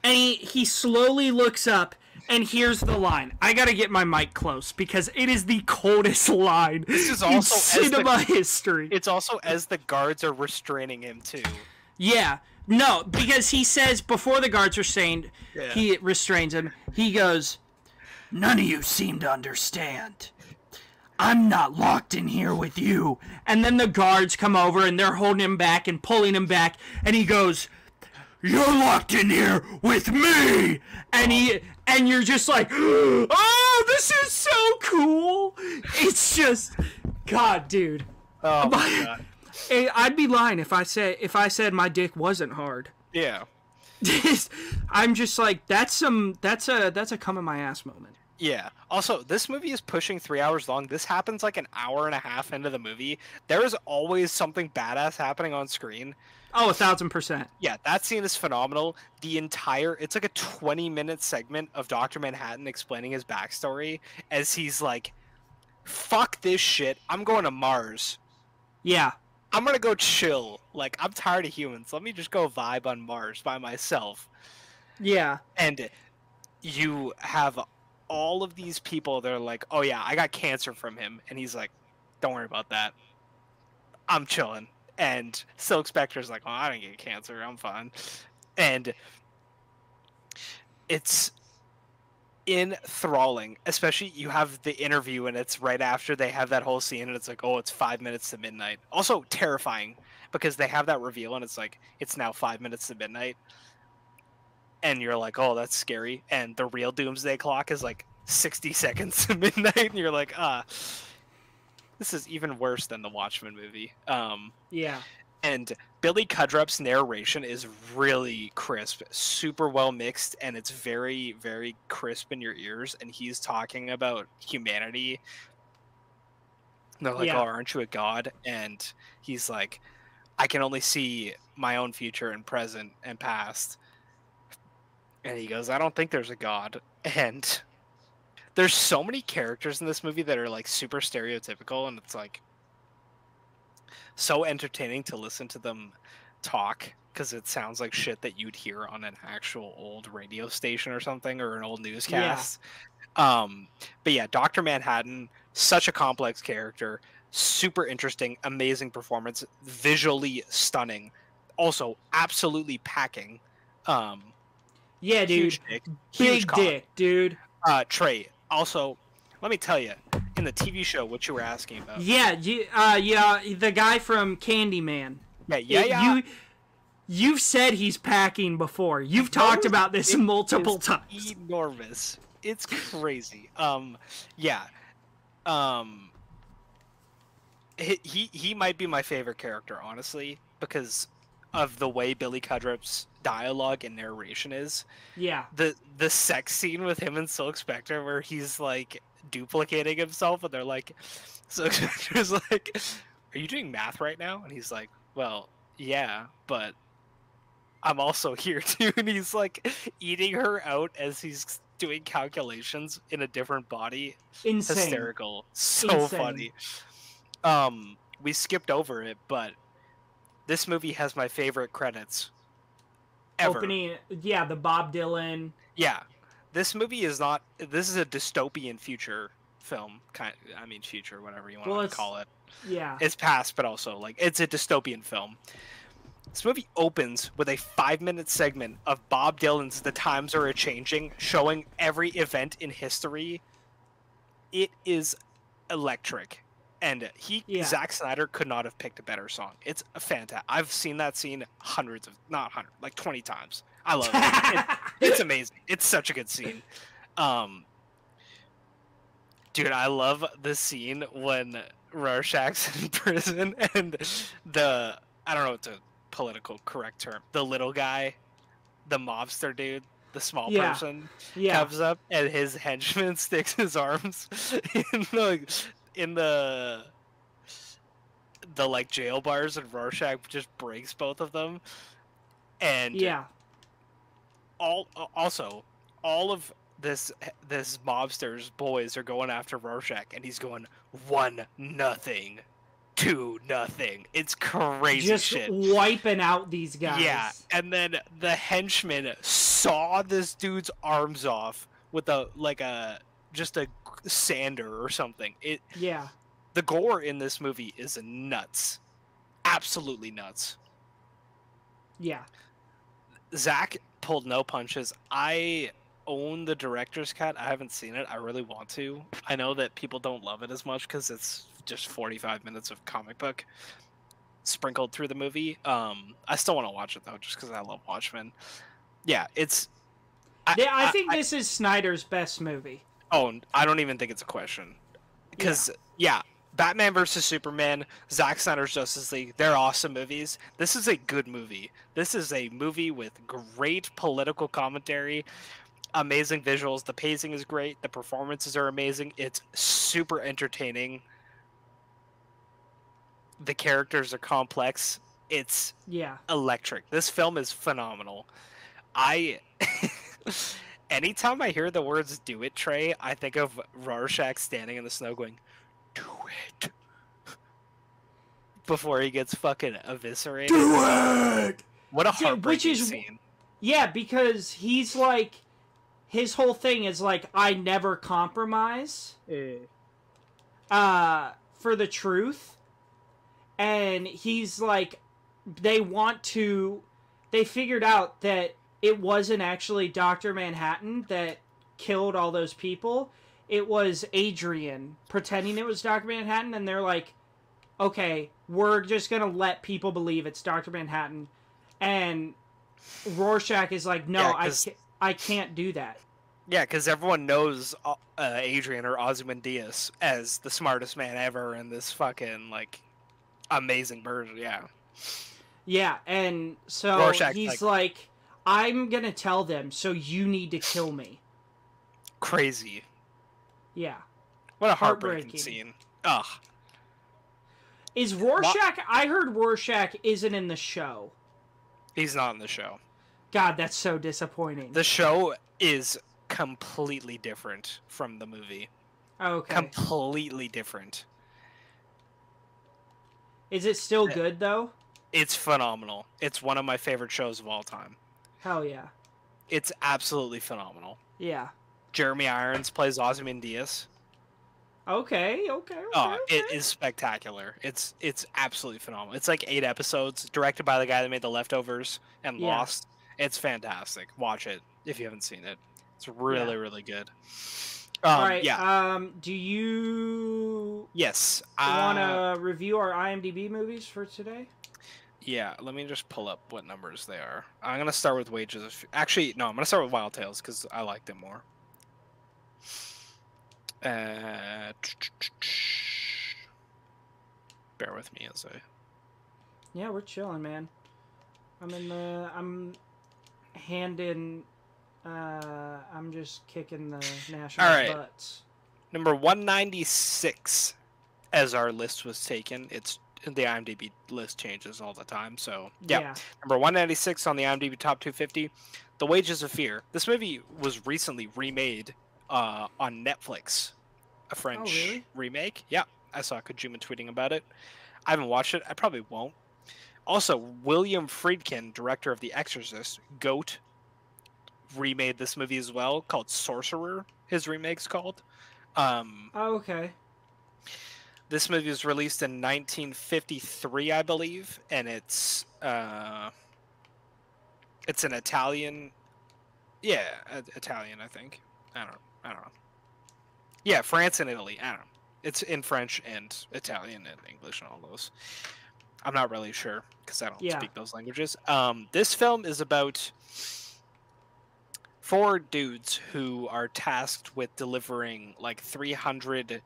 And he slowly looks up and here's the line. I gotta get my mic close because it is the coldest line this is in also cinema history. It's also as the guards are restraining him too. Yeah. No, because he says before the guards he restrains him. He goes, "None of you seem to understand. I'm not locked in here with you." And then the guards come over and they're holding him back and pulling him back. And he goes, "You're locked in here with me." And you're just like, "Oh, this is so cool." It's just, God, dude. Oh my God. I'd be lying if I said my dick wasn't hard. Yeah. I'm just like, that's a come in my ass moment. Yeah. Also, this movie is pushing 3 hours long. This happens like an hour and a half into the movie. There is always something badass happening on screen. Oh, 1,000%. Yeah, that scene is phenomenal. It's like a 20-minute segment of Dr. Manhattan explaining his backstory as he's like, "Fuck this shit. I'm going to Mars. Yeah. I'm gonna go chill. Like, I'm tired of humans. Let me just go vibe on Mars by myself." Yeah. And you have all of these people that are like, "Oh yeah, I got cancer from him." And he's like, "Don't worry about that. I'm chilling." And Silk Spectre's like, "Oh, I didn't get cancer. I'm fine." And it's enthralling, especially you have the interview and it's right after they have that whole scene and it's like, "Oh, it's 5 minutes to midnight." Also terrifying because they have that reveal and it's like, it's now 5 minutes to midnight and you're like, "Oh, that's scary." And the real doomsday clock is like 60 seconds to midnight and you're like, this is even worse than the Watchmen movie. Yeah. And Billy Cudrup's narration is really crisp, super well mixed, and it's very, very crisp in your ears. And he's talking about humanity. They're like, "Oh, aren't you a god?" And he's like, "I can only see my own future and present and past." And he goes, "I don't think there's a god." And there's so many characters in this movie that are like super stereotypical, and it's like so entertaining to listen to them talk because it sounds like shit that you'd hear on an actual old radio station or something or an old newscast. Yeah. But yeah, Dr. Manhattan, such a complex character, super interesting, amazing performance, visually stunning, also absolutely packing. Yeah, dude. Huge dick, dude. Trey, also, let me tell you, in the TV show, what you were asking about. Yeah, the guy from Candyman. Yeah. You've said he's packing before. You've talked about this multiple times. Enormous. It's crazy. He might be my favorite character, honestly, because of the way Billy Cudrup's dialogue and narration is. Yeah. The sex scene with him and Silk Spectre where he's like duplicating himself and they're like, Silk Spectre's like, "Are you doing math right now?" And he's like, "Well, yeah, but I'm also here too." And he's like eating her out as he's doing calculations in a different body. Insane. Hysterical. So Insane. Funny. We skipped over it, but this movie has my favorite credits ever. Opening, the Bob Dylan. Yeah. This movie is not... This is a dystopian future film, I mean future, whatever you want Well, to it's call it. yeah, It's past, but also like it's a dystopian film. This movie opens with a 5-minute segment of Bob Dylan's "The Times Are A-Changing," showing every event in history. It is electric, and yeah. Zack Snyder could not have picked a better song. It's a fantastic. I've seen that scene not hundred, like 20 times. I love it. It's amazing. It's such a good scene. Dude, I love the scene when Rorschach's in prison and I don't know what's a political correct term. The little guy, the mobster dude, the small Yeah, person yeah, comes up and his henchman sticks his arms in the like jail bars, and Rorschach just breaks both of them. And yeah, all of this mobster's boys are going after Rorschach, and he's going 1-0, 2-0. It's crazy just shit. wiping out these guys. Yeah, and then the henchman saw this dude's arms off with just a sander or something. Yeah, The gore in this movie is nuts, absolutely nuts. yeah. Zach pulled no punches. I own the director's cut. I haven't seen it. I really want to. I know that people don't love it as much because it's just 45 minutes of comic book sprinkled through the movie. I still want to watch it though, just because I love Watchmen. Yeah, it's. I think this is Snyder's best movie. Oh, I don't even think it's a question. Because Batman versus Superman, Zack Snyder's Justice League, they're awesome movies. This is a good movie. This is a movie with great political commentary, amazing visuals. The pacing is great. The performances are amazing. It's super entertaining. The characters are complex. It's electric. This film is phenomenal. Anytime I hear the words "do it, Trey," I think of Rorschach standing in the snow going, "Do it," before he gets fucking eviscerated. Do it! What a heartbreaking scene. Yeah, because he's like, his whole thing is like, I never compromise for the truth. And he's like, they figured out that it wasn't actually Dr. Manhattan that killed all those people. It was Adrian pretending it was Dr. Manhattan, and they're like, okay, we're just gonna let people believe it's Dr. Manhattan. And Rorschach is like, no, I can't do that. Yeah, because everyone knows Adrian or Ozymandias as the smartest man ever and this fucking, like, amazing version, yeah. Yeah, and so Rorschach, he's like, I'm gonna tell them, so you need to kill me. Crazy. Yeah. What a heartbreaking scene. Ugh. Is Rorschach... I heard Rorschach isn't in the show. He's not in the show. God, that's so disappointing. The show is completely different from the movie. Okay. Completely different. Is it still good, though? It's phenomenal. It's one of my favorite shows of all time. Hell yeah. It's absolutely phenomenal. Yeah. Jeremy Irons plays Ozymandias. Okay. It is spectacular. It's absolutely phenomenal. It's like 8 episodes, directed by the guy that made The Leftovers and Lost. It's fantastic. Watch it if you haven't seen it. It's really, really good. All right. Yeah. Do you? Yes. Want to review our IMDb movies for today? Yeah. Let me just pull up what numbers they are. I'm gonna start with Wages of. Actually, no. I'm gonna start with Wild Tales because I liked it more. Bear with me as I. Yeah, we're chilling, man. I'm just kicking the national butts. Number 196, as our list was taken. It's the IMDb list changes all the time, so yeah. Number 196 on the IMDb Top 250, The Wages of Fear. This movie was recently remade on Netflix, a French remake. Yeah, I saw Kojima tweeting about it. I haven't watched it. I probably won't. Also, William Friedkin, director of The Exorcist, Goat, remade this movie as well, called Sorcerer. His remake's called. Oh, okay. This movie was released in 1953, I believe, and it's an Italian. Yeah, Italian, I think. I don't know. Yeah, France and Italy. I don't know. It's in French and Italian and English and all those. I'm not really sure because I don't Yeah. speak those languages. This film is about four dudes who are tasked with delivering like 300.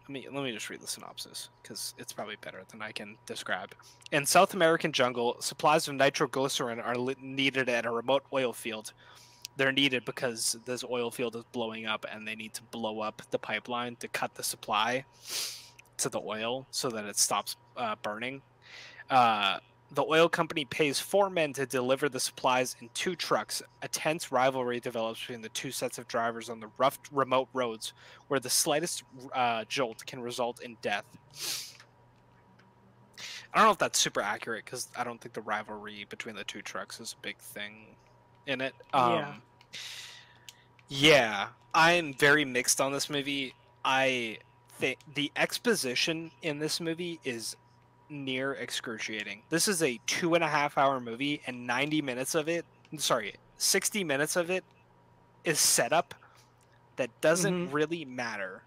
Let me just read the synopsis because it's probably better than I can describe. In South American jungle, supplies of nitroglycerin are needed at a remote oil field. They're needed because this oil field is blowing up and they need to blow up the pipeline to cut the supply to the oil so that it stops burning. Uh, the oil company pays four men to deliver the supplies in two trucks. A tense rivalry develops between the two sets of drivers on the rough, remote roads where the slightest jolt can result in death. I don't know if that's super accurate because I don't think the rivalry between the two trucks is a big thing in it. Yeah. Yeah, I'm very mixed on this movie. I think the exposition in this movie is near excruciating. This is a 2.5 hour movie, and 60 minutes of it is setup that doesn't really matter.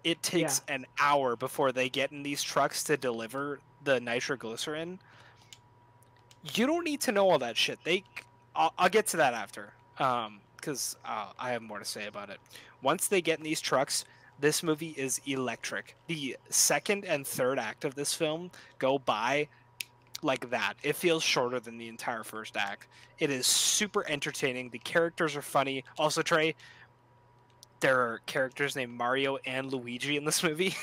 It takes an hour before they get in these trucks to deliver the nitroglycerin. You don't need to know all that shit. I'll get to that after. Because I have more to say about it. Once they get in these trucks, this movie is electric. The second and third act of this film go by like that. It feels shorter than the entire first act. It is super entertaining. The characters are funny. Also, Trey, there are characters named Mario and Luigi in this movie.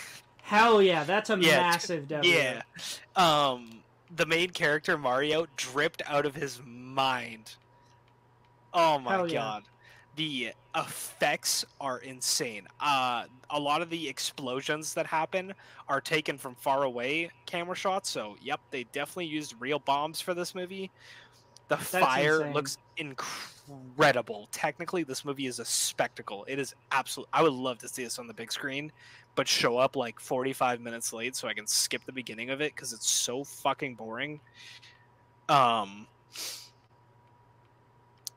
Hell yeah, that's a massive W. Yeah. The main character, Mario, dripped out of his mind. Oh my god. The effects are insane. A lot of the explosions that happen are taken from far away camera shots, so yep, they definitely used real bombs for this movie. The fire looks incredible. Technically, this movie is a spectacle. It is absolute. I would love to see this on the big screen, but show up like 45 minutes late so I can skip the beginning of it because it's so fucking boring.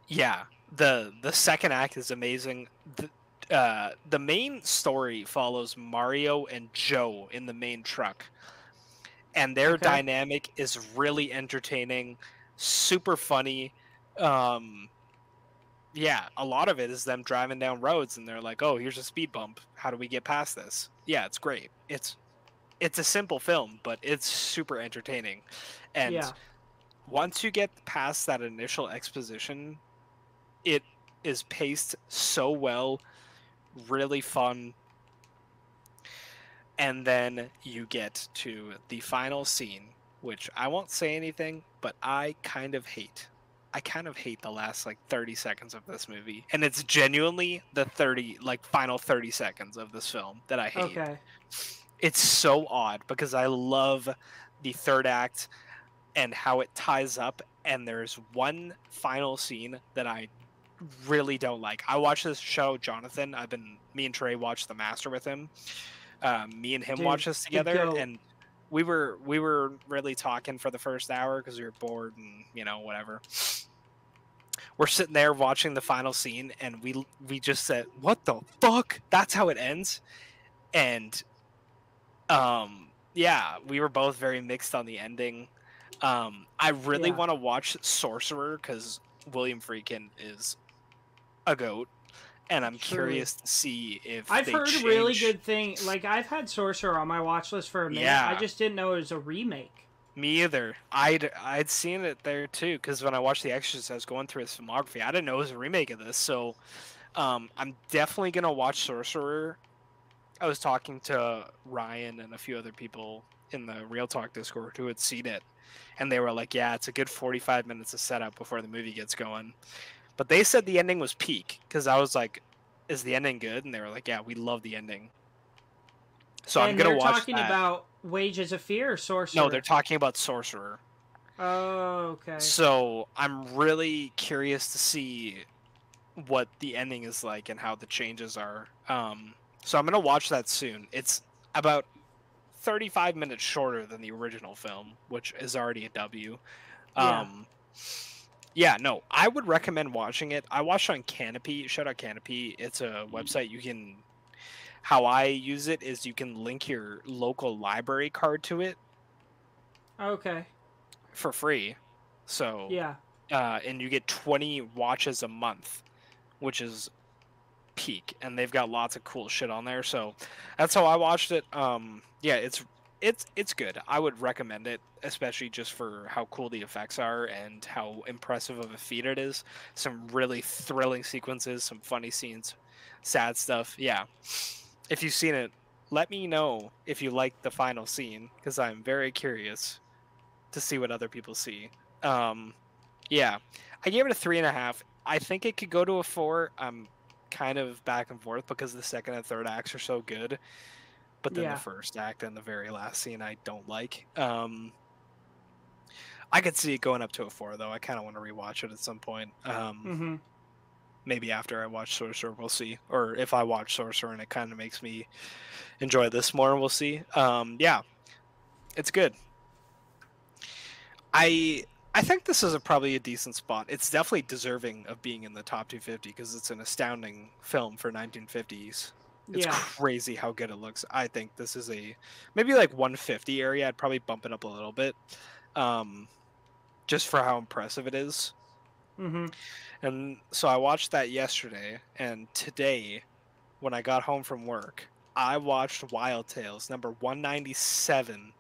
Yeah, the second act is amazing. The main story follows Mario and Joe in the main truck, and their dynamic is really entertaining, super funny. Yeah, a lot of it is them driving down roads and they're like, "Oh, here's a speed bump. How do we get past this?" Yeah, it's great. It's a simple film, but it's super entertaining. And once you get past that initial exposition, it is paced so well, really fun. And then you get to the final scene, which I won't say anything, but I kind of hate. I kind of hate the last like 30 seconds of this movie. And it's genuinely the final 30 seconds of this film that I hate. Okay. It's so odd because I love the third act and how it ties up, and there's one final scene that I really don't like. I watched this show, Jonathan. Me and Trey watched The Master with him. Me and him watched this together, and we were really talking for the first hour because we were bored and whatever. We're sitting there watching the final scene, and we just said, "What the fuck?" That's how it ends, and yeah, we were both very mixed on the ending. I really want to watch Sorcerer because William Friedkin is a goat, and I'm curious to see if I've heard really good thing. Like, I've had Sorcerer on my watch list for a minute. Yeah. I just didn't know it was a remake. Me either. I'd seen it there too, because when I watched The Exorcist, I was going through his filmography. I didn't know it was a remake of this, so I'm definitely gonna watch Sorcerer. I was talking to Ryan and a few other people in the Real Talk Discord who had seen it, and they were like, "Yeah, it's a good 45 minutes of setup before the movie gets going." But they said the ending was peak, because I was like, "Is the ending good?" And they were like, "Yeah, we love the ending." So I'm gonna watch that. They're talking about Wages of Fear or Sorcerer? No, they're talking about Sorcerer. Oh, okay. So I'm really curious to see what the ending is like and how the changes are. So I'm gonna watch that soon. It's about 35 minutes shorter than the original film, which is already a W. Yeah. Um, yeah, no, I would recommend watching it. I watched on Canopy. Shout out Canopy. It's a website you can. How I use it is you can link your local library card to it Okay. for free. So, Yeah. and you get 20 watches a month, which is peak, and they've got lots of cool shit on there. So that's how I watched it. Yeah, it's good. I would recommend it, especially just for how cool the effects are and how impressive of a feat it is. Some really thrilling sequences, some funny scenes, sad stuff. Yeah, if you've seen it, let me know if you like the final scene because I'm very curious to see what other people see. Um, yeah, I gave it a 3.5. I think it could go to a 4. I'm kind of back and forth because the second and third acts are so good, but then the Yeah. first act and the very last scene I don't like. I could see it going up to a 4 though. I kind of want to rewatch it at some point. Mm-hmm. Maybe after I watch Sorcerer, we'll see. Or if I watch Sorcerer and it kind of makes me enjoy this more, we'll see. Yeah, it's good. I I think this is probably a decent spot. It's definitely deserving of being in the top 250 because it's an astounding film for 1950s. It's Yeah. crazy how good it looks. I think this is a maybe like 150 area. I'd probably bump it up a little bit, um, just for how impressive it is. Mm-hmm. And so I watched that yesterday, and today, when I got home from work, I watched Wild Tales number 197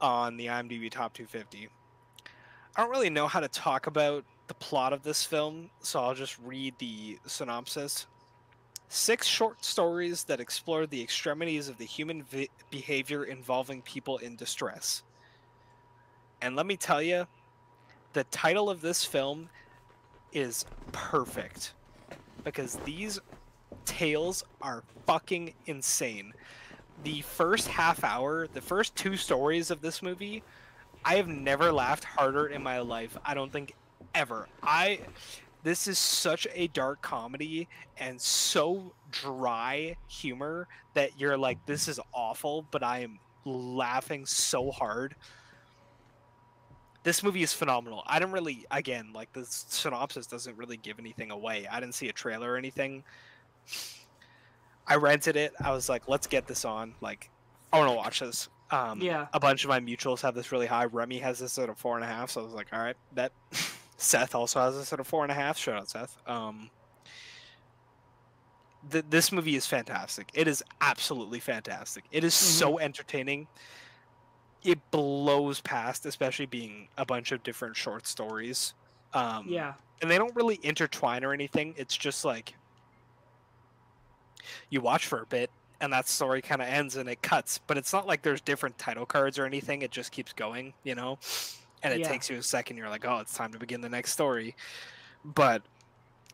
on the IMDb Top 250. I don't really know how to talk about the plot of this film, so I'll just read the synopsis. 6 short stories that explore the extremities of the human behavior involving people in distress. And let me tell you, the title of this film is perfect because these tales are fucking insane. The first half hour, the first 2 stories of this movie, I have never laughed harder in my life. I don't think ever. This is such a dark comedy and so dry humor that you're like, this is awful, but I am laughing so hard. This movie is phenomenal. I don't really, again, like the synopsis doesn't really give anything away. I didn't see a trailer or anything. I rented it. I was like, let's get this on. Like, I want to watch this. Yeah. A bunch of my mutuals have this really high. Remy has this at a 4.5, so I was like, all right, bet. Seth also has this at a 4.5. Shout out Seth. This movie is fantastic. It is absolutely fantastic. It is Mm-hmm. so entertaining. It blows past, especially being a bunch of different short stories. Yeah. And they don't really intertwine or anything. It's just like you watch for a bit and that story kind of ends and it cuts, but it's not like there's different title cards or anything. It just keeps going, you know? And it Yeah. takes you a second. You're like, oh, it's time to begin the next story. But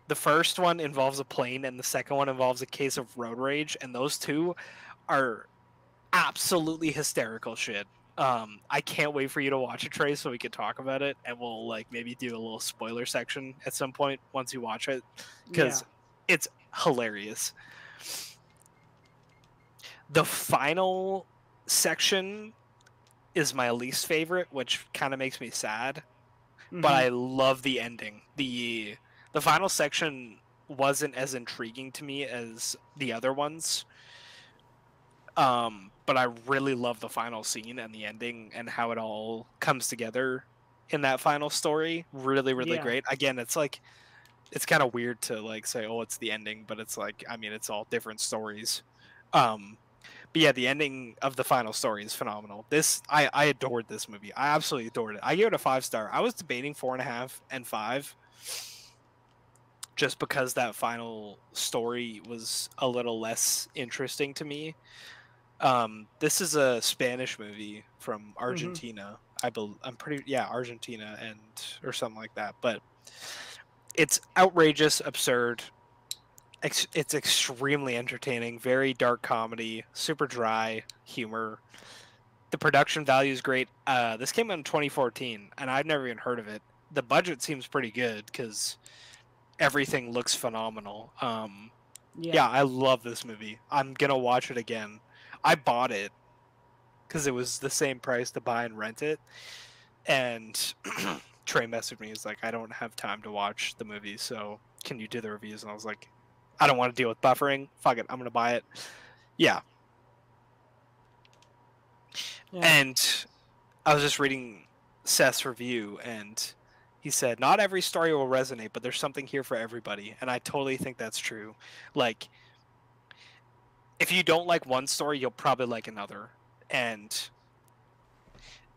the first one involves a plane and the second one involves a case of road rage. And those two are absolutely hysterical shit. I can't wait for you to watch it, Trey, so we can talk about it, and we'll like maybe do a little spoiler section at some point once you watch it, Yeah. because it's hilarious. The final section is my least favorite, which kind of makes me sad, but Mm-hmm. I love the ending. The final section wasn't as intriguing to me as the other ones. But I really love the final scene and the ending and how it all comes together in that final story. Really, really Yeah. great. Again, it's like it's kind of weird to like say, oh, it's the ending, but it's like, I mean, it's all different stories. Um, but yeah, the ending of the final story is phenomenal. I adored this movie. I absolutely adored it. I gave it a 5 star. I was debating 4.5 and 5, just because that final story was a little less interesting to me. This is a Spanish movie from Mm-hmm. Argentina. I'm pretty, yeah, Argentina and or something like that. But it's outrageous, absurd. It's extremely entertaining. Very dark comedy, super dry humor. The production value is great. This came out in 2014, and I've never even heard of it. The budget seems pretty good because everything looks phenomenal. Yeah. Yeah, I love this movie. I'm gonna watch it again. I bought it because it was the same price to buy and rent it, and Trey messaged me. He's like, I don't have time to watch the movie, so can you do the reviews? And I was like, I don't want to deal with buffering. Fuck it, I'm gonna buy it. Yeah. Yeah. And I was just reading Seth's review, and he said, not every story will resonate, but there's something here for everybody. And I totally think that's true. Like, if you don't like one story, you'll probably like another. And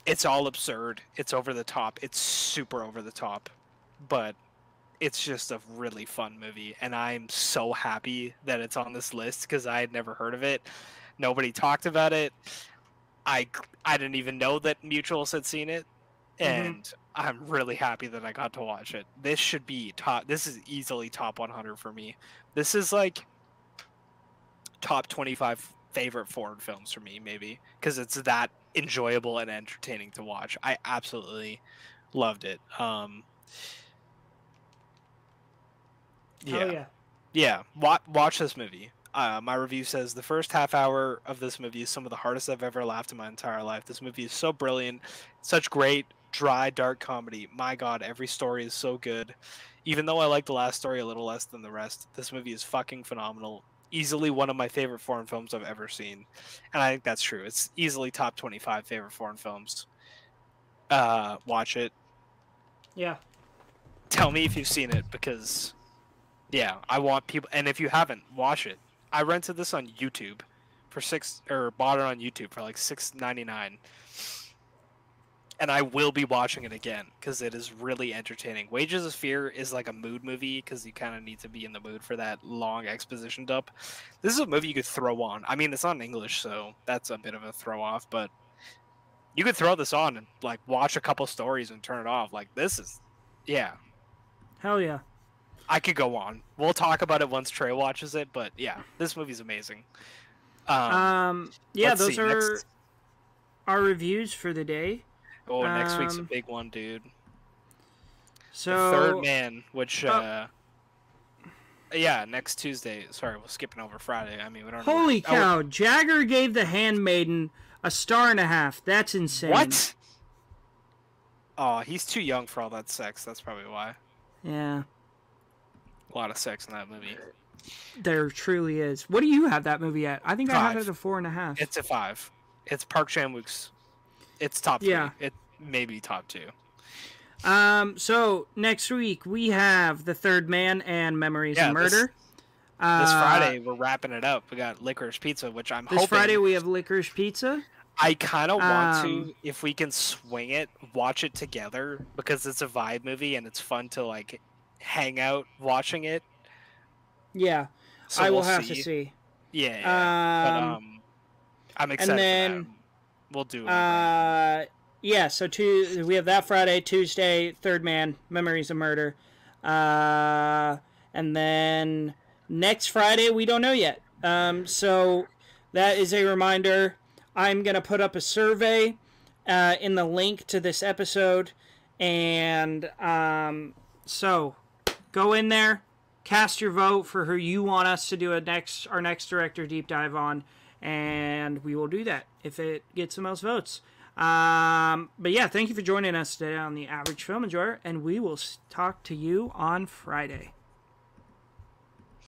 it's all absurd. It's over the top. It's super over the top. But it's just a really fun movie. And I'm so happy that it's on this list because I had never heard of it. Nobody talked about it. I didn't even know that Mutuals had seen it. And I'm really happy that I got to watch it. This should be top. This is easily top 100 for me. This is like top 25 favorite foreign films for me, maybe, because it's that enjoyable and entertaining to watch. I absolutely loved it. Yeah. Watch this movie. My review says the first half hour of this movie is some of the hardest I've ever laughed in my entire life. This movie is so brilliant, such great, dry, dark comedy. My God, every story is so good. Even though I like the last story a little less than the rest, this movie is fucking phenomenal. Easily one of my favorite foreign films I've ever seen. And I think that's true. It's easily top 25 favorite foreign films. Watch it. Yeah. Tell me if you've seen it, because yeah, I want people, and if you haven't, watch it. I rented this on YouTube for bought it on YouTube for like $6.99. And I will be watching it again because it is really entertaining. Wages of Fear is like a mood movie because you kind of need to be in the mood for that long exposition dump. This is a movie you could throw on. I mean, it's not in English, so that's a bit of a throw off, but you could throw this on and like watch a couple stories and turn it off. Like, this is, yeah. Hell yeah. I could go on. We'll talk about it once Trey watches it, but yeah, this movie's amazing. Yeah, those are our reviews for the day. Oh, next week's a big one, dude. So The Third Man, which yeah, next Tuesday. Sorry, we're skipping over Friday. I mean, we don't. Holy cow! Jagger gave The Handmaiden a 1.5 stars. That's insane. What? Oh, he's too young for all that sex. That's probably why. Yeah. A lot of sex in that movie. There truly is. What do you have that movie at? I think 5. I have it at a 4.5. It's a 5. It's Park Chan-wook's. It's top 3. Yeah. It may be top 2. So next week we have The Third Man and Memories of Murder. This Friday we're wrapping it up. We got Licorice Pizza, which I'm hoping. This Friday we have Licorice Pizza. I kind of want to, if we can swing it, watch it together because it's a vibe movie and it's fun to like hang out watching it. Yeah, so I will have to see. Yeah, but I'm excited. And then for that. We'll do it. Yeah, so we have that Friday, Tuesday, Third Man, Memories of Murder, and then next Friday we don't know yet. So that is a reminder. I'm gonna put up a survey in the link to this episode, and so go in there, cast your vote for who you want us to do our next director deep dive on, and we will do that if it gets the most votes. But yeah, thank you for joining us today on The Average Film Enjoyer, and we will talk to you on Friday.